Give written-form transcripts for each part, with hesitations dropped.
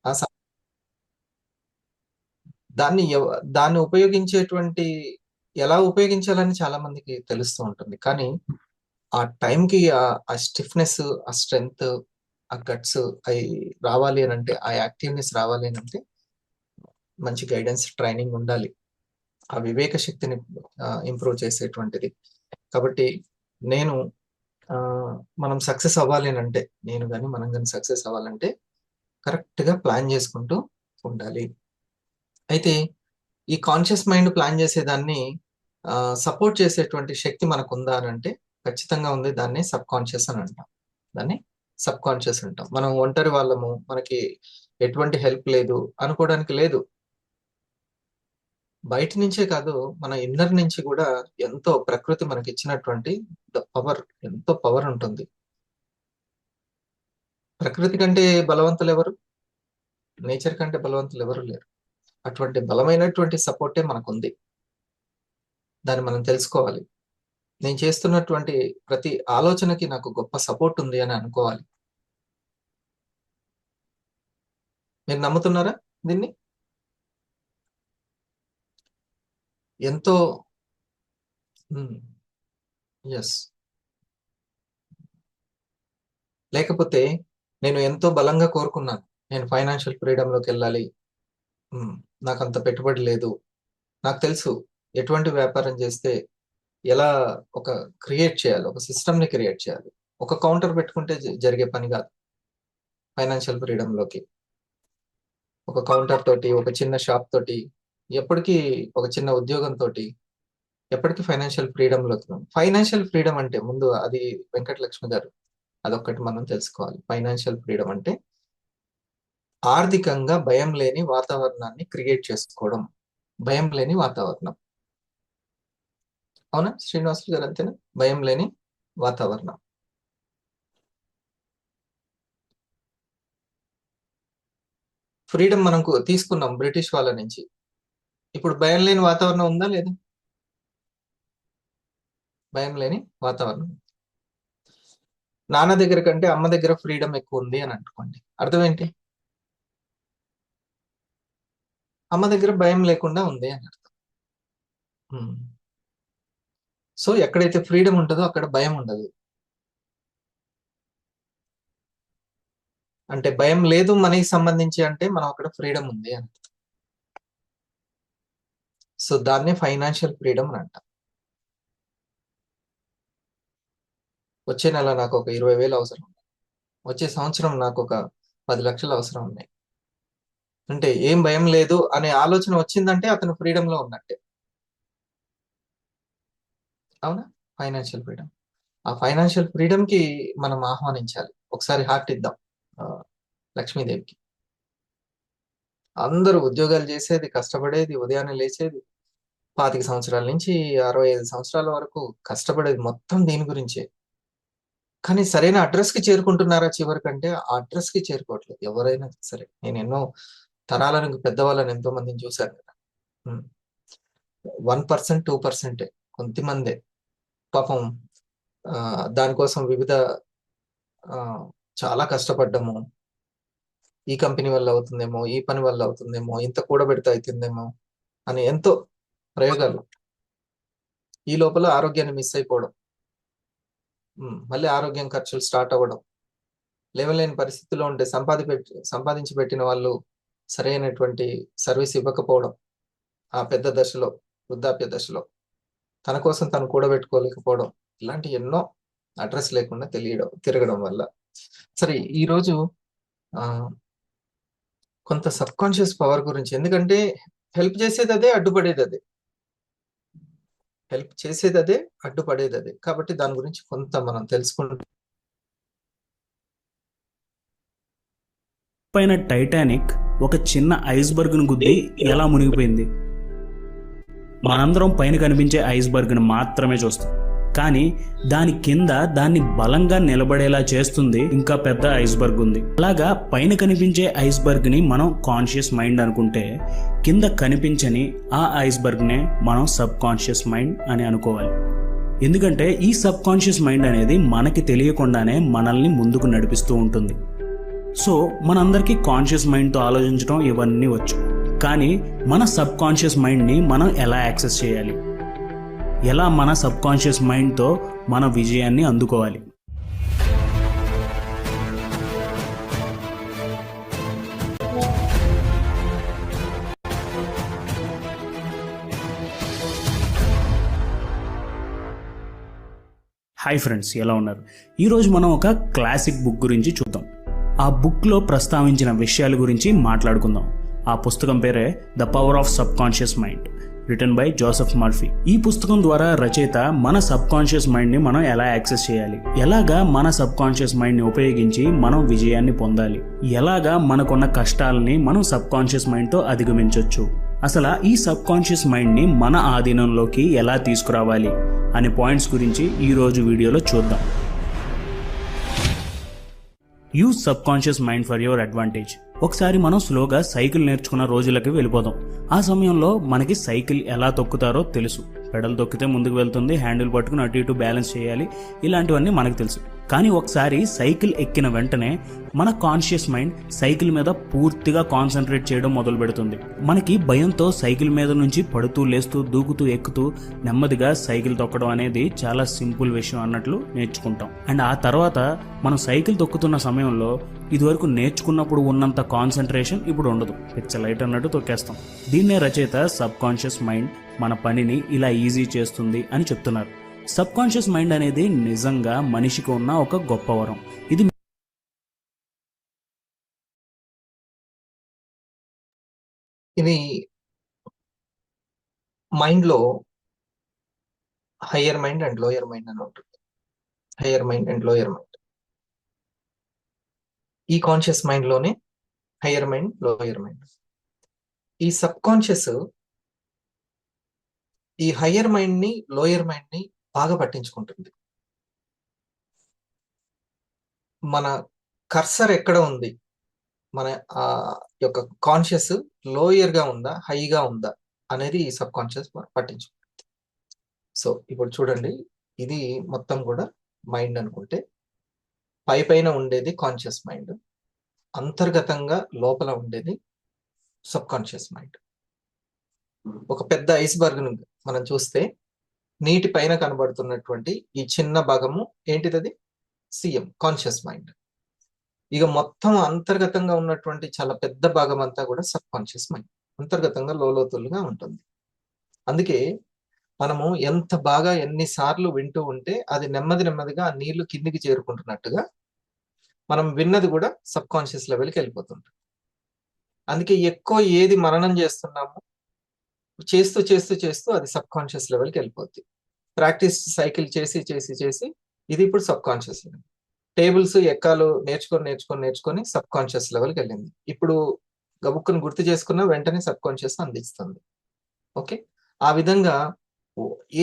ఆ స- దాన్ని దాన్ని ఉపయోగించేటువంటి ఎలా ఉపయోగించాలని చాలా మందికి తెలుస్తూ ఉంటుంది. కానీ ఆ టైంకి ఆ స్టిఫ్నెస్, ఆ స్ట్రెంగ్త్, ఆ గట్స్ అవి రావాలి అని అంటే, ఆ యాక్టివ్నెస్ రావాలి అని అంటే మంచి గైడెన్స్, ట్రైనింగ్ ఉండాలి. ఆ వివేక శక్తిని ఇంప్రూవ్ చేసేటువంటిది. కాబట్టి నేను ఆ, మనం సక్సెస్ అవ్వాలి అని అంటే, నేను కానీ మనం కానీ సక్సెస్ అవ్వాలంటే కరెక్ట్ గా ప్లాన్ చేసుకుంటూ ఉండాలి. అయితే ఈ కాన్షియస్ మైండ్ ప్లాన్ చేసేదాన్ని సపోర్ట్ చేసేటువంటి శక్తి మనకు ఉందా అని అంటే ఖచ్చితంగా ఉంది. దాన్ని సబ్ కాన్షియస్ అని అంటాం. దాన్ని సబ్ కాన్షియస్ అంటాం. మనం ఒంటరి వాళ్ళము, మనకి ఎటువంటి హెల్ప్ లేదు అనుకోవడానికి లేదు. బయట నుంచే కాదు, మన ఇన్నర్ నుంచి కూడా ఎంతో ప్రకృతి మనకి ఇచ్చినటువంటి పవర్, ఎంతో పవర్ ఉంటుంది. ప్రకృతి కంటే బలవంతులు ఎవరు? నేచర్ కంటే బలవంతులు ఎవరు లేరు. అటువంటి బలమైనటువంటి సపోర్టే మనకుంది. దాన్ని మనం తెలుసుకోవాలి. నేను చేస్తున్నటువంటి ప్రతి ఆలోచనకి నాకు గొప్ప సపోర్ట్ ఉంది అని అనుకోవాలి. మీరు నమ్ముతున్నారా దీన్ని? ఎంతో. ఎస్. లేకపోతే నేను ఎంతో బలంగా కోరుకున్నాను, నేను ఫైనాన్షియల్ ఫ్రీడమ్ లోకి వెళ్ళాలి. ఉమ్, నాకు అంత పెట్టుబడి లేదు, నాకు తెలుసు ఎటువంటి వ్యాపారం చేస్తే ఎలా ఒక క్రియేట్ చేయాలి, ఒక సిస్టమ్ ని క్రియేట్ చేయాలి. ఒక కౌంటర్ పెట్టుకుంటే జరిగే పని కాదు. ఫైనాన్షియల్ ఫ్రీడమ్ లోకి ఒక కౌంటర్ తోటి, ఒక చిన్న షాప్ తోటి, ఎప్పటికీ ఒక చిన్న ఉద్యోగం తోటి ఎప్పటికీ ఫైనాన్షియల్ ఫ్రీడమ్ లోకి రాం. ఫైనాన్షియల్ ఫ్రీడమ్ అంటే ముందు అది వెంకటలక్ష్మి గారు అదొక్కటి మనం తెలుసుకోవాలి. ఫైనాన్షియల్ ఫ్రీడమ్ అంటే ఆర్థికంగా భయం లేని వాతావరణాన్ని క్రియేట్ చేసుకోవడం. భయం లేని వాతావరణం. అవునా శ్రీనివాసులు గారు? అంతేనా? భయం లేని వాతావరణం. ఫ్రీడమ్ మనం తీసుకున్నాం బ్రిటిష్ వాళ్ళ నుంచి. ఇప్పుడు భయం లేని వాతావరణం ఉందా లేదా? భయం లేని వాతావరణం. నాన్న దగ్గర కంటే అమ్మ దగ్గర ఫ్రీడమ్ ఎక్కువ ఉంది అని అనుకోండి, అర్థం ఏంటి? అమ్మ దగ్గర భయం లేకుండా ఉంది అని అర్థం. సో ఎక్కడైతే ఫ్రీడమ్ ఉంటుందో అక్కడ భయం ఉండదు. అంటే భయం లేదు మనకి సంబంధించి అంటే మనం అక్కడ ఫ్రీడమ్ ఉంది అని. సో దాన్నే ఫైనాన్షియల్ ఫ్రీడమ్ అని అంటాం. వచ్చే నెల నాకు ఒక 20,000 అవసరం ఉంది, వచ్చే సంవత్సరం నాకు ఒక 10 లక్షలు అవసరం ఉన్నాయి అంటే ఏం భయం లేదు అనే ఆలోచన వచ్చిందంటే అతను ఫ్రీడమ్ లో ఉన్నట్టే. అవునా? Financial freedom. ఆ ఫైనాన్షియల్ ఫ్రీడమ్ కి మనం ఆహ్వానించాలి. ఒకసారి హార్ట్ ఇద్దాం ఆ, లక్ష్మీదేవికి. అందరూ ఉద్యోగాలు చేసేది, కష్టపడేది, ఉదయాన్నే లేచేది, 25 సంవత్సరాల నుంచి 65 సంవత్సరాల వరకు కష్టపడేది మొత్తం దీని గురించే. కానీ సరైన అడ్రస్ కి చేరుకుంటున్నారా చివరికంటే? ఆ అడ్రస్ కి చేరుకోవట్లేదు ఎవరైనా సరే. నేను ఎన్నో తరాలను, పెద్దవాళ్ళని ఎంతో మందిని చూశాను కదా. 1%, 2% కొంతమందే పాపం ఆ, దానికోసం వివిధ ఆ, చాలా కష్టపడ్డము. ఈ కంపెనీ వల్ల అవుతుందేమో, ఈ పని వల్ల అవుతుందేమో, ఇంత కూడబెడితే అవుతుందేమో అని ఎంతో ప్రయోగాలు. ఈ లోపల ఆరోగ్యాన్ని మిస్ అయిపోవడం, మళ్ళీ ఆరోగ్యం ఖర్చులు స్టార్ట్ అవ్వడం, లేవలేని పరిస్థితిలో ఉంటే సంపాదించి పెట్టిన వాళ్ళు సరైనటువంటి సర్వీస్ ఇవ్వకపోవడం, ఆ పెద్ద దశలో, వృద్ధాప్య దశలో తన కోసం తను కూడబెట్టుకోలేకపోవడం, ఇలాంటి ఎన్నో అడ్రస్ లేకుండా తిరగడం వల్ల. సరే, ఈరోజు ఆ, కొంత సబ్ కాన్షియస్ పవర్ గురించి, ఎందుకంటే హెల్ప్ చేసేది అదే, అడ్డుపడేది అదే. హెల్ప్ చేసేది అదే, అడ్డుపడేది అదే. కాబట్టి దాని గురించి కొంత మనం తెలుసుకుంటాం. పైన టైటానిక్ ఒక చిన్న ఐస్బర్గ్ను గుద్ది ఎలా మునిగిపోయింది? మనందరం పైన కనిపించే ఐస్బర్గ్ని మాత్రమే చూస్తాం, కానీ దాని కింద దాన్ని బలంగా నిలబడేలా చేస్తుంది ఇంకా పెద్ద ఐస్బర్గ్ ఉంది. అలాగా పైన కనిపించే ఐస్బర్గ్ని మనం కాన్షియస్ మైండ్ అనుకుంటే, కింద కనిపించని ఆ ఐస్బర్గ్నే మనం సబ్ కాన్షియస్ మైండ్ అని అనుకోవాలి. ఎందుకంటే ఈ సబ్ కాన్షియస్ మైండ్ అనేది మనకి తెలియకుండానే మనల్ని ముందుకు నడిపిస్తూ ఉంటుంది. సో మనందరికీ కాన్షియస్ మైండ్తో ఆలోచించడం ఇవన్నీ వచ్చు. కానీ మన సబ్ కాన్షియస్ మైండ్ని మనం ఎలా యాక్సెస్ చేయాలి, ఎలా మన సబ్ కాన్షియస్ మైండ్తో మన విజయాన్ని అందుకోవాలి? హాయ్ ఫ్రెండ్స్, ఎలా ఉన్నారు? ఈరోజు మనం ఒక క్లాసిక్ బుక్ గురించి చూద్దాం. ఆ బుక్లో ప్రస్తావించిన విషయాల గురించి మాట్లాడుకుందాం. ఆ పుస్తకం పేరే the power of sub conscious mind, written by Joseph Murphy. ఈ పుస్తకం ద్వారా రచయిత మన సబ్ కాన్షియస్ మైండ్ని మనం ఎలా యాక్సెస్ చేయాలి, ఎలాగా మన సబ్ కాన్షియస్ మైండ్ని ఉపయోగించి మనం విజయాన్ని పొందాలి, ఎలాగా మనకున్న కష్టాలని మనం సబ్ కాన్షియస్ మైండ్తో అధిగమించవచ్చు, అసలు ఈ సబ్ కాన్షియస్ మైండ్ని మన ఆధీనంలోకి ఎలా తీసుకురావాలి అనే పాయింట్స్ గురించి ఈరోజు వీడియోలో చూద్దాం. Use sub conscious mind for your advantage. ఒకసారి మనం స్లోగా సైకిల్ నేర్చుకున్న రోజులకి వెళ్ళిపోదాం. ఆ సమయంలో మనకి సైకిల్ ఎలా తొక్కుతారో తెలుసు. పెడల్ తొక్కితే ముందుకు వెళ్తుంది, హ్యాండిల్ పట్టుకుని అటు ఇటు బ్యాలెన్స్ చేయాలి, ఇలాంటివన్నీ మనకు తెలుసు. కానీ ఒకసారి సైకిల్ ఎక్కిన వెంటనే మన కాన్షియస్ మైండ్ సైకిల్ మీద పూర్తిగా కాన్సన్ట్రేట్ చేయడం మొదలు పెడుతుంది. మనకి భయంతో సైకిల్ మీద నుంచి పడుతూ లేస్తూ దూకుతూ ఎక్కుతూ నెమ్మదిగా సైకిల్ తొక్కడం అనేది చాలా సింపుల్ విషయం అన్నట్లు నేర్చుకుంటాం. అండ్ ఆ తర్వాత మనం సైకిల్ తొక్కుతున్న సమయంలో ఇదివరకు నేర్చుకున్నప్పుడు ఉన్నంత కాన్సన్ట్రేషన్ ఇప్పుడు ఉండదు, పిచ్చలైట్ అన్నట్టు తొక్కేస్తాం. దీన్నే రచయిత సబ్ కాన్షియస్ మైండ్ మన పనిని ఇలా ఈజీ చేస్తుంది అని చెప్తున్నారు. సబ్ కాన్షియస్ మైండ్ అనేది నిజంగా మనిషికి ఉన్న ఒక గొప్ప వరం. ఇది మైండ్లో higher mind and lower mind అని ఉంటుంది. Higher mind and lower mind. ఈ కాన్షియస్ మైండ్ లోనే హయ్యర్ మైండ్, లోయర్ మైండ్. ఈ సబ్ కాన్షియస్ ఈ హయ్యర్ మైండ్ ని, లోయర్ మైండ్ ని బాగా పట్టించుకుంటుంది. మన కర్సర్ ఎక్కడ ఉంది, మన ఆ యొక్క కాన్షియస్ లోయర్ గా ఉందా, హైగా ఉందా అనేది ఈ సబ్ కాన్షియస్ పట్టించుకుంటుంది. సో ఇప్పుడు చూడండి, ఇది మొత్తం కూడా మైండ్ అనుకుంటే పై పైన ఉండేది కాన్షియస్ మైండ్, అంతర్గతంగా లోపల ఉండేది సబ్ కాన్షియస్ మైండ్. ఒక పెద్ద ఐస్బర్గ్ మనం చూస్తే నీటి పైన కనబడుతున్నటువంటి ఈ చిన్న భాగము ఏంటిది? CM, conscious mind. ఇక మొత్తం అంతర్గతంగా ఉన్నటువంటి చాలా పెద్ద భాగం అంతా కూడా సబ్ కాన్షియస్ మైండ్, అంతర్గతంగా లోతులుగా ఉంటుంది. అందుకే మనము ఎంత బాగా ఎన్నిసార్లు వింటూ ఉంటే అది నెమ్మదిగా ఆ నీళ్లు కిందికి చేరుకుంటున్నట్టుగా మనం విన్నది కూడా సబ్ కాన్షియస్ లెవెల్కి వెళ్ళిపోతుంటుంది. అందుకే ఎక్కువ ఏది మననం చేస్తున్నాము, చేస్తూ చేస్తూ చేస్తూ అది సబ్ కాన్షియస్ లెవెల్కి వెళ్ళిపోద్ది. ప్రాక్టీస్ సైకిల్ చేసి చేసి చేసి ఇది ఇప్పుడు సబ్ కాన్షియస్ లెవెల్. టేబుల్స్ ఎక్కాలు నేర్చుకొని సబ్ కాన్షియస్ లెవెల్కి వెళ్ళింది. ఇప్పుడు గబుక్కును గుర్తు చేసుకున్న వెంటనే సబ్ కాన్షియస్ అందిస్తుంది. ఓకే, ఆ విధంగా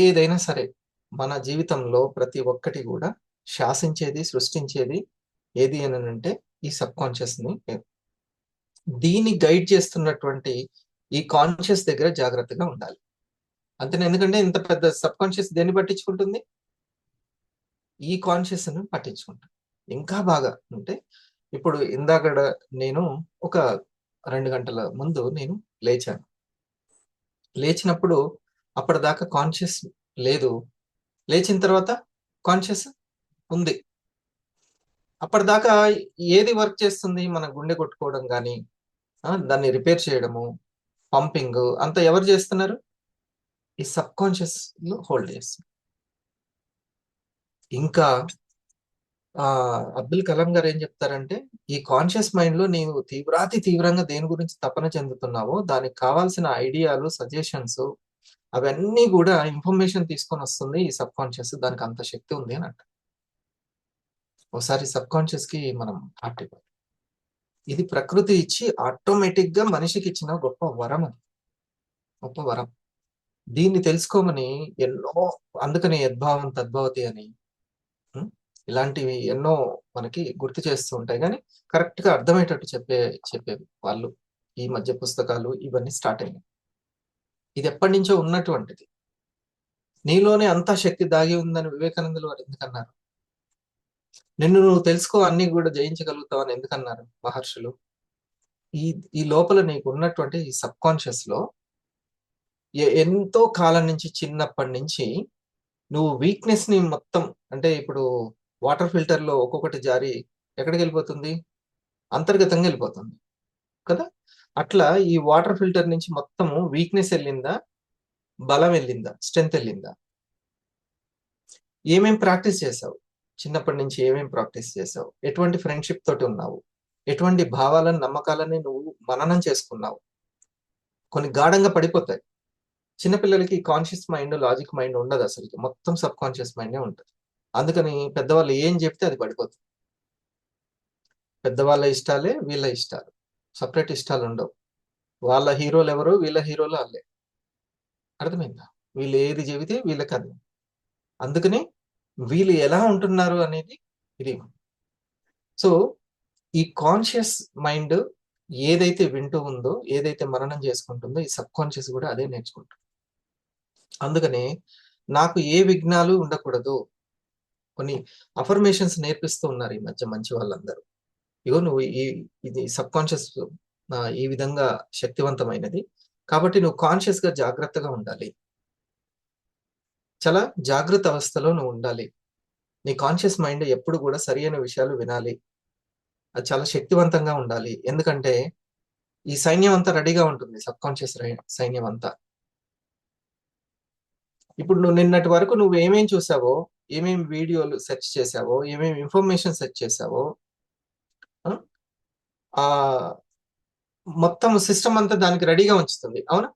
ఏదైనా సరే మన జీవితంలో ప్రతి ఒక్కటి కూడా శాసించేది, సృష్టించేది ఏది అని అంటే ఈ సబ్ కాన్షియస్ ని. దీన్ని గైడ్ చేస్తున్నటువంటి ఈ కాన్షియస్ దగ్గర జాగ్రత్తగా ఉండాలి. అంతేనా? ఎందుకంటే ఇంత పెద్ద సబ్ కాన్షియస్ దేన్ని పట్టించుకుంటుంది? ఈ కాన్షియస్ ని పట్టించుకుంటుంది. ఇంకా బాగా అంటే ఇప్పుడు ఇందాక నేను ఒక 2 గంటల ముందు నేను లేచాను. లేచినప్పుడు అప్పటిదాకా కాన్షియస్ లేదు, లేచిన తర్వాత కాన్షియస్ ఉంది. అప్పటిదాకా ఏది వర్క్ చేస్తుంది? మన గుండె కొట్టుకోవడం కానీ, దాన్ని రిపేర్ చేయడము, పంపింగ్ అంతా ఎవరు చేస్తున్నారు? ఈ సబ్ కాన్షియస్ లో హోల్డ్ చేస్తుంది. ఇంకా అబ్దుల్ కలాం గారు ఏం చెప్తారంటే, ఈ కాన్షియస్ మైండ్ లో నీవు తీవ్రంగా దేని గురించి తపన చెందుతున్నావో దానికి కావాల్సిన ఐడియాలు, సజెషన్స్ అవన్నీ కూడా ఇన్ఫర్మేషన్ తీసుకొని వస్తుంది ఈ సబ్ కాన్షియస్. దానికి అంత శక్తి ఉంది అని అంట. ఒకసారి సబ్ కాన్షియస్ కి మనం హార్ట్ ఇవ్వాలి. ఇది ప్రకృతి ఇచ్చి ఆటోమేటిక్ గా మనిషికి ఇచ్చిన గొప్ప వరం, అది గొప్ప వరం. దీన్ని తెలుసుకోమని ఎన్నో, అందుకని యద్భావం తద్భవతి అని ఇలాంటివి ఎన్నో మనకి గుర్తు చేస్తూ ఉంటాయి. కానీ కరెక్ట్ గా అర్థమయ్యేటట్టు చెప్పేవి వాళ్ళు ఈ మధ్య పుస్తకాలు ఇవన్నీ స్టార్ట్ అయినాయి. ఇది ఎప్పటి నుంచో ఉన్నటువంటిది. నీలోనే అంతా శక్తి దాగి ఉందని వివేకానందులు వారు ఎందుకన్నారు? నిన్ను నువ్వు తెలుసుకో, అన్ని కూడా జయించగలుగుతావు అని ఎందుకన్నారు మహర్షులు? ఈ ఈ లోపల నీకు ఉన్నటువంటి ఈ సబ్ కాన్షియస్ లో ఎంతో కాలం నుంచి, చిన్నప్పటి నుంచి నువ్వు వీక్నెస్ ని మొత్తం, అంటే ఇప్పుడు వాటర్ ఫిల్టర్ లో ఒక్కొక్కటి జారి ఎక్కడికి వెళ్ళిపోతుంది? అంతర్గతంగా వెళ్ళిపోతుంది కదా. అట్లా ఈ వాటర్ ఫిల్టర్ నుంచి మొత్తము వీక్నెస్ వెళ్ళిందా, బలం వెళ్ళిందా, స్ట్రెంగ్త్ వెళ్ళిందా? ఏమేం ప్రాక్టీస్ చేసావు? చిన్నప్పటి నుంచి ఏమేం ప్రాక్టీస్ చేసావు? ఎటువంటి ఫ్రెండ్షిప్ తోటి ఉన్నావు? ఎటువంటి భావాలను, నమ్మకాలని నువ్వు మననం చేసుకున్నావు? కొన్ని గాఢంగా పడిపోతాయి. చిన్నపిల్లలకి కాన్షియస్ మైండ్, లాజిక్ మైండ్ ఉండదు అసలు, మొత్తం సబ్ కాన్షియస్ మైండే ఉంటుంది. అందుకని పెద్దవాళ్ళు ఏం చెప్తే అది పడిపోతుంది. పెద్దవాళ్ళ ఇష్టాలే వీళ్ళ ఇష్టాలు, సపరేట్ ఇష్టాలు ఉండవు. వాళ్ళ హీరోలు ఎవరు, వీళ్ళ హీరోలు వాళ్ళే. అర్థమైందా? వీళ్ళు ఏది చెబితే వీళ్ళకి అది. అందుకని వీళ్ళు ఎలా ఉంటున్నారు అనేది ఇది. సో ఈ కాన్షియస్ మైండ్ ఏదైతే వింటూ ఉందో, ఏదైతే మననం చేసుకుంటుందో, ఈ సబ్ కాన్షియస్ కూడా అదే నేర్చుకుంటుంది. అందుకనే నాకు ఏ విఘ్నాలు ఉండకూడదు. కొన్ని అఫర్మేషన్స్ నేర్పిస్తూ ఉన్నారు ఈ మధ్య మంచి వాళ్ళందరూ. ఇగో నువ్వు ఇది సబ్ కాన్షియస్ ఈ విధంగా శక్తివంతమైనది, కాబట్టి నువ్వు కాన్షియస్ గా జాగ్రత్తగా ఉండాలి, చాలా జాగ్రత్త అవస్థలో నువ్వు ఉండాలి. నీ కాన్షియస్ మైండ్ ఎప్పుడు కూడా సరి అయిన విషయాలు వినాలి, అది చాలా శక్తివంతంగా ఉండాలి. ఎందుకంటే ఈ సైన్యం అంతా రెడీగా ఉంటుంది, సబ్ కాన్షియస్ సైన్యం అంతా. ఇప్పుడు నువ్వు నిన్నటి వరకు నువ్వు ఏమేం చూసావో, ఏమేం వీడియోలు సెర్చ్ చేసావో, ఏమేమి ఇన్ఫర్మేషన్ సెర్చ్ చేసావో, ఆ మొత్తం సిస్టమ్ అంతా దానికి రెడీగా ఉంచుతుంది, అవునా?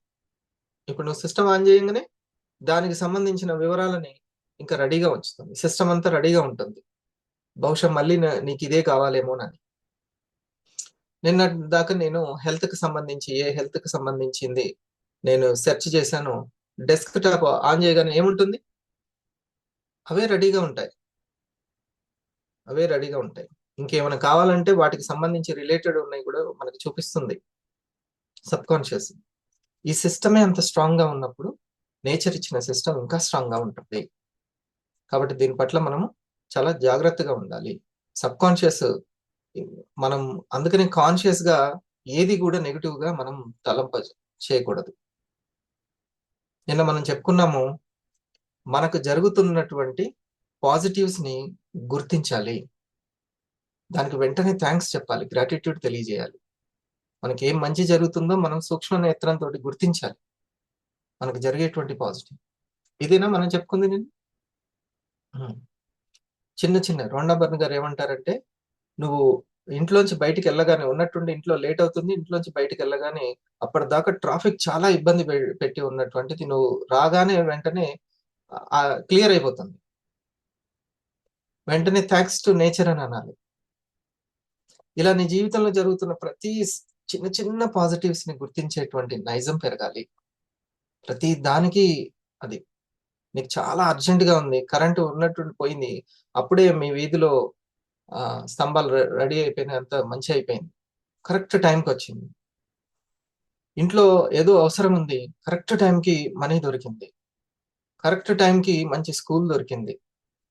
ఇప్పుడు నువ్వు సిస్టమ్ ఆన్ చేయగానే దానికి సంబంధించిన వివరాలని ఇంకా రెడీగా ఉంచుతుంది. సిస్టమ్ అంతా రెడీగా ఉంటుంది. బహుశా మళ్ళీ నీకు ఇదే కావాలేమోనని. నిన్న దాకా నేను హెల్త్ కి సంబంధించి, ఏ హెల్త్ కి సంబంధించింది నేను సెర్చ్ చేశాను, డెస్క్ టాప్ ఆన్ చేయగానే ఏముంటుంది? అవే రెడీగా ఉంటాయి, అవే రెడీగా ఉంటాయి. ఇంకేమైనా కావాలంటే వాటికి సంబంధించి రిలేటెడ్ ఉన్నాయి కూడా మనకి చూపిస్తుంది సబ్ కాన్షియస్. ఈ సిస్టమే అంత స్ట్రాంగ్ గా ఉన్నప్పుడు నేచర్ ఇచ్చిన సిస్టమ్ ఇంకా స్ట్రాంగ్ గా ఉంటుంది. కాబట్టి దీని పట్ల మనము చాలా జాగ్రత్తగా ఉండాలి. సబ్ కాన్షియస్ మనం, అందుకని కాన్షియస్ గా ఏది కూడా నెగిటివ్ గా మనం తలంప చేయకూడదు. నిన్న మనం చెప్పుకున్నాము, మనకు జరుగుతున్నటువంటి పాజిటివ్స్ ని గుర్తించాలి, దానికి వెంటనే థ్యాంక్స్ చెప్పాలి, గ్రాటిట్యూడ్ తెలియజేయాలి. మనకి ఏం మంచి జరుగుతుందో మనం సూక్ష్మ నేత్రంతో గుర్తించాలి, మనకు జరిగేటువంటి పాజిటివ్. ఇదేనా మనం చెప్పుకుంది నేను? చిన్న చిన్న రోండా బర్న్ గారు ఏమంటారంటే, నువ్వు ఇంట్లోంచి బయటికి వెళ్ళగానే, ఉన్నట్టుండి ఇంట్లో లేట్ అవుతుంది, ఇంట్లోంచి బయటికి వెళ్ళగానే అప్పటిదాకా ట్రాఫిక్ చాలా ఇబ్బంది పెట్టి ఉన్నటువంటిది నువ్వు రాగానే వెంటనే క్లియర్ అయిపోతుంది. వెంటనే థ్యాంక్స్ టు నేచర్ అని అనాలి. ఇలా నీ జీవితంలో జరుగుతున్న ప్రతి చిన్న చిన్న పాజిటివ్స్ ని గుర్తించేటువంటి నైజం పెరగాలి. ప్రతి దానికి అది. నీకు చాలా అర్జెంట్ గా ఉంది, కరెంటు ఉన్నట్టుండి పోయింది, అప్పుడే మీ వీధిలో స్తంభాలు రెడీ అయిపోయినాయి, అంత మంచి అయిపోయింది, కరెక్ట్ టైంకి వచ్చింది. ఇంట్లో ఏదో అవసరం ఉంది, కరెక్ట్ టైంకి మనీ దొరికింది, కరెక్ట్ టైంకి మంచి స్కూల్ దొరికింది.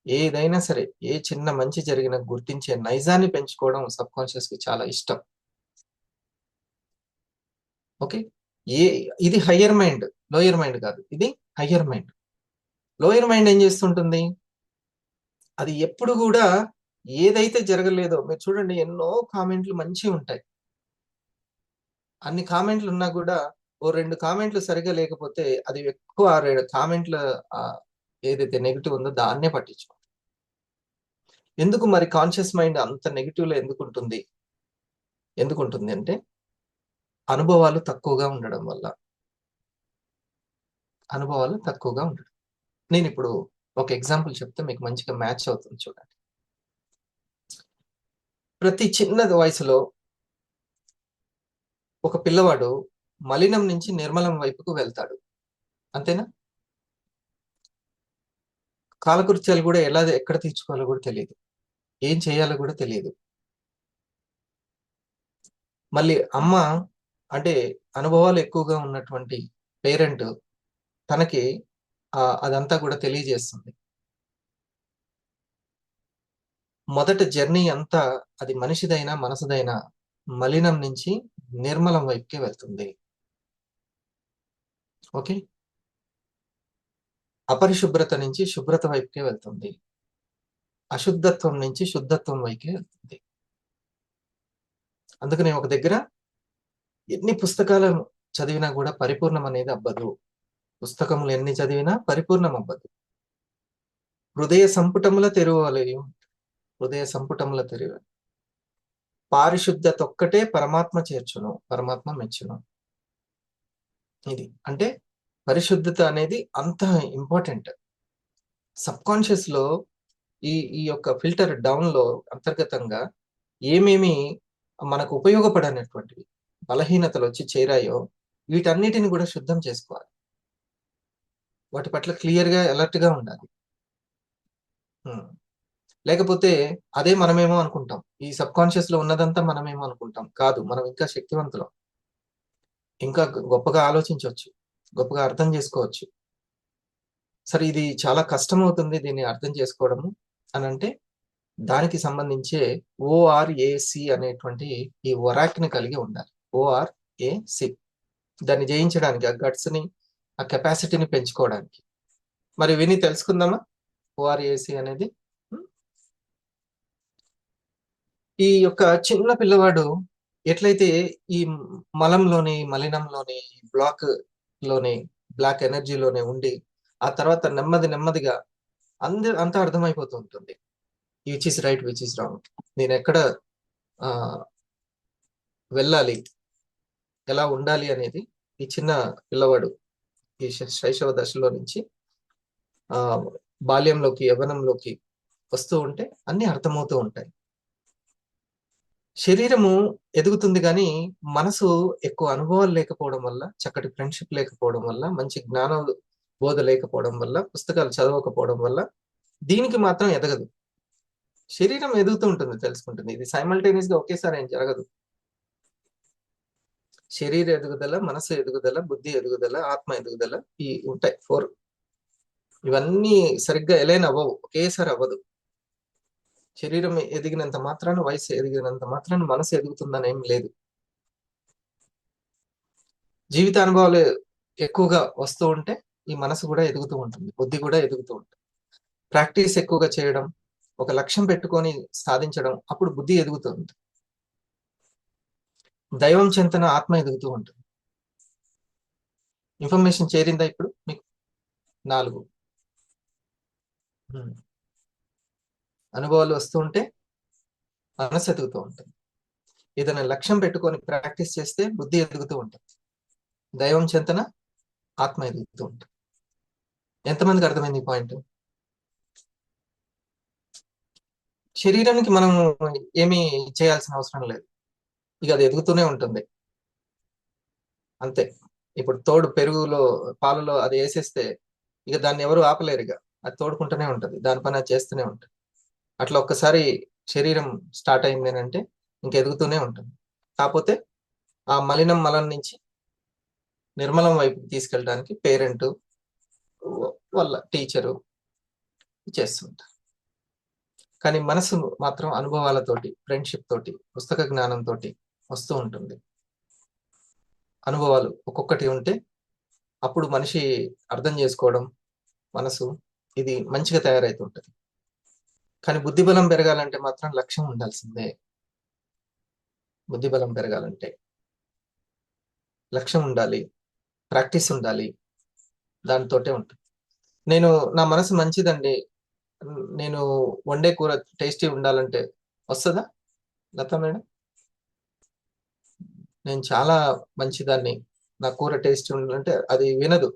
ఏదైనా సరే, ఏ చిన్న మంచి జరిగిన గుర్తించే నైజాన్ని పెంచుకోవడం సబ్ కాన్షియస్ కి చాలా ఇష్టం. ఓకే, ఇది హయ్యర్ మైండ్, లోయర్ మైండ్ కాదు, ఇది హయ్యర్ మైండ్. లోయర్ మైండ్ ఏం చేస్తుంటుంది? అది ఎప్పుడు కూడా ఏదైతే జరగలేదో, మీరు చూడండి ఎన్నో కామెంట్లు మంచిగా ఉంటాయి, అన్ని కామెంట్లు ఉన్నా కూడా ఓ 2 కామెంట్లు సరిగా లేకపోతే అది ఎక్కువ 2 కామెంట్ల ఏదైతే నెగిటివ్ ఉందో దాన్నే పట్టించు. ఎందుకు మరి కాన్షియస్ మైండ్ అంత నెగిటివ్ లో ఎందుకు ఉంటుంది అంటే, అనుభవాలు తక్కువగా ఉండడం వల్ల. అనుభవాలు తక్కువగా ఉండడం. నేను ఇప్పుడు ఒక ఎగ్జాంపుల్ చెప్తే మీకు మంచిగా మ్యాచ్ అవుతుంది, చూడండి. ప్రతి చిన్న వయసులో ఒక పిల్లవాడు మలినం నుంచి నిర్మలం వైపుకు వెళ్తాడు, అంతేనా? కాలకృత్యాలు కూడా ఎక్కడ తీర్చుకోవాలో కూడా తెలియదు, ఏం చేయాలో కూడా తెలియదు. మళ్ళీ అమ్మ అంటే అనుభవాలు ఎక్కువగా ఉన్నటువంటి పేరెంట్ తనకి అదంతా కూడా తెలియజేస్తుంది. మొదట జర్నీ అంతా అది మనిషిదైనా మనసుదైనా మలినం నుంచి నిర్మలం వైపుకి వెళ్తుంది. ఓకే, అపరిశుభ్రత నుంచి శుభ్రత వైపుకే వెళ్తుంది. అశుద్ధత్వం నుంచి శుద్ధత్వం వైపుకే వెళ్తుంది. అందుకని ఒక దగ్గర ఎన్ని పుస్తకాలు చదివినా కూడా పరిపూర్ణం అనేది అవ్వదు. పుస్తకములు ఎన్ని చదివినా పరిపూర్ణం అవ్వదు. హృదయ సంపుటముల తెరువలేయు, హృదయ సంపుటముల తెరువ పారిశుద్ధత ఒక్కటే పరమాత్మ చేర్చును, పరమాత్మ మెచ్చును. ఇది అంటే పరిశుద్ధత అనేది అంత ఇంపార్టెంట్. సబ్ కాన్షియస్ లో ఈ ఈ యొక్క ఫిల్టర్ డౌన్ లో అంతర్గతంగా ఏమేమి మనకు ఉపయోగపడనటువంటివి బలహీనతలు వచ్చి చేరాయో వీటన్నిటిని కూడా శుద్ధం చేసుకోవాలి. వాటి పట్ల క్లియర్ గా అలర్ట్ గా ఉండాలి. లేకపోతే అదే మనమేమో అనుకుంటాం, ఈ సబ్ కాన్షియస్ లో ఉన్నదంతా మనమేమో అనుకుంటాం. కాదు, మనం ఇంకా శక్తివంతులం, ఇంకా గొప్పగా ఆలోచించవచ్చు, గొప్పగా అర్థం చేసుకోవచ్చు. సరే, ఇది చాలా కష్టం అవుతుంది దీన్ని అర్థం చేసుకోవడము అని అంటే దానికి సంబంధించే ఓఆర్ఏసి అనేటువంటి ఈ ఒరాక్ ని కలిగి ఉండాలి. ఓఆర్ఏసి దాన్ని జయించడానికి, ఆ గట్స్ ని, ఆ కెపాసిటీని పెంచుకోవడానికి. మరి విని తెలుసుకుందామా ఓఆర్ఏసి అనేది? ఈ యొక్క చిన్న పిల్లవాడు ఎట్లయితే ఈ మలంలోని, మలినంలోని, బ్లాక్ ఎనర్జీలోనే ఉండి ఆ తర్వాత నెమ్మదిగా అంతా అర్థమైపోతూ ఉంటుంది. Which is right, which is wrong, నేను ఎక్కడ వెళ్ళాలి, ఎలా ఉండాలి అనేది ఈ చిన్న పిల్లవాడు ఈ శైశవ దశలో నుంచి బాల్యంలోకి, యవ్వనంలోకి వస్తూ ఉంటే అన్ని అర్థమవుతూ ఉంటాయి. శరీరము ఎదుగుతుంది కానీ మనసు ఎక్కువ అనుభవాలు లేకపోవడం వల్ల, చక్కటి ఫ్రెండ్షిప్ లేకపోవడం వల్ల, మంచి జ్ఞానం బోధ లేకపోవడం వల్ల, పుస్తకాలు చదవకపోవడం వల్ల దీనికి మాత్రం ఎదగదు. శరీరం ఎదుగుతూ ఉంటుంది, తెలుసుకుంటుంది. ఇది సైమల్టేనియస్ గా ఒకేసారి ఏం జరగదు. శరీర ఎదుగుదల, మనసు ఎదుగుదల, బుద్ధి ఎదుగుదల, ఆత్మ ఎదుగుదల ఈ ఉంటాయి 4. ఇవన్నీ సరిగ్గా ఎలైన్ అవ్వవు, ఒకేసారి అవ్వదు. శరీరం ఎదిగినంత మాత్రాన, వయసు ఎదిగినంత మాత్రాన మనసు ఎదుగుతుందని ఏం లేదు. జీవిత అనుభవాలు ఎక్కువగా వస్తూ ఉంటే ఈ మనసు కూడా ఎదుగుతూ ఉంటుంది, బుద్ధి కూడా ఎదుగుతూ ఉంటుంది. ప్రాక్టీస్ ఎక్కువగా చేయడం, ఒక లక్ష్యం పెట్టుకొని సాధించడం, అప్పుడు బుద్ధి ఎదుగుతూ ఉంటుంది. దైవం చింతన, ఆత్మ ఎదుగుతూ ఉంటుంది. ఇన్ఫర్మేషన్ చేరిందా ఇప్పుడు మీకు? 4 అనుభవాలు వస్తూ ఉంటే మనసు ఎదుగుతూ ఉంటుంది. ఏదైనా లక్ష్యం పెట్టుకొని ప్రాక్టీస్ చేస్తే బుద్ధి ఎదుగుతూ ఉంటుంది. దైవం చింతన, ఆత్మ ఎదుగుతూ ఉంటుంది. ఎంతమందికి అర్థమైంది ఈ పాయింట్? శరీరానికి మనం ఏమీ చేయాల్సిన అవసరం లేదు, ఇక అది ఎదుగుతూనే ఉంటుంది అంతే. ఇప్పుడు తోడు పెరుగులో, పాలలో అది వేసేస్తే ఇక దాన్ని ఎవరు ఆపలేరు, ఇక అది తోడుకుంటూనే ఉంటుంది, దాని పని అది చేస్తూనే ఉంటుంది. అట్లా ఒక్కసారి శరీరం స్టార్ట్ అయింది అంటే ఇంక ఎదుగుతూనే ఉంటుంది. కాకపోతే ఆ మలం నుంచి నిర్మలం వైపు తీసుకెళ్ళడానికి పేరెంట్ వాళ్ళ టీచరు చేస్తుంటారు. కానీ మనసు మాత్రం అనుభవాలతోటి, ఫ్రెండ్షిప్ తోటి, పుస్తక జ్ఞానంతో వస్తూ ఉంటుంది. అనుభవాలు ఒక్కొక్కటి ఉంటే అప్పుడు మనిషి అర్థం చేసుకోవడం, మనసు ఇది మంచిగా తయారైతుంటది. కానీ బుద్ధి బలం పెరగాలంటే మాత్రం లక్ష్యం ఉండాల్సిందే. బుద్ధి బలం పెరగాలంటే లక్ష్యం ఉండాలి, ప్రాక్టీస్ ఉండాలి, దానితోటే ఉంటుంది. నా మనసు మంచిదండి, నేను వండే కూర టేస్టీ ఉండాలంటే వస్తుందా లతా మేడం? నేను చాలా మంచిదాన్ని, నా కూర టేస్టీ ఉండాలంటే అది వినదు.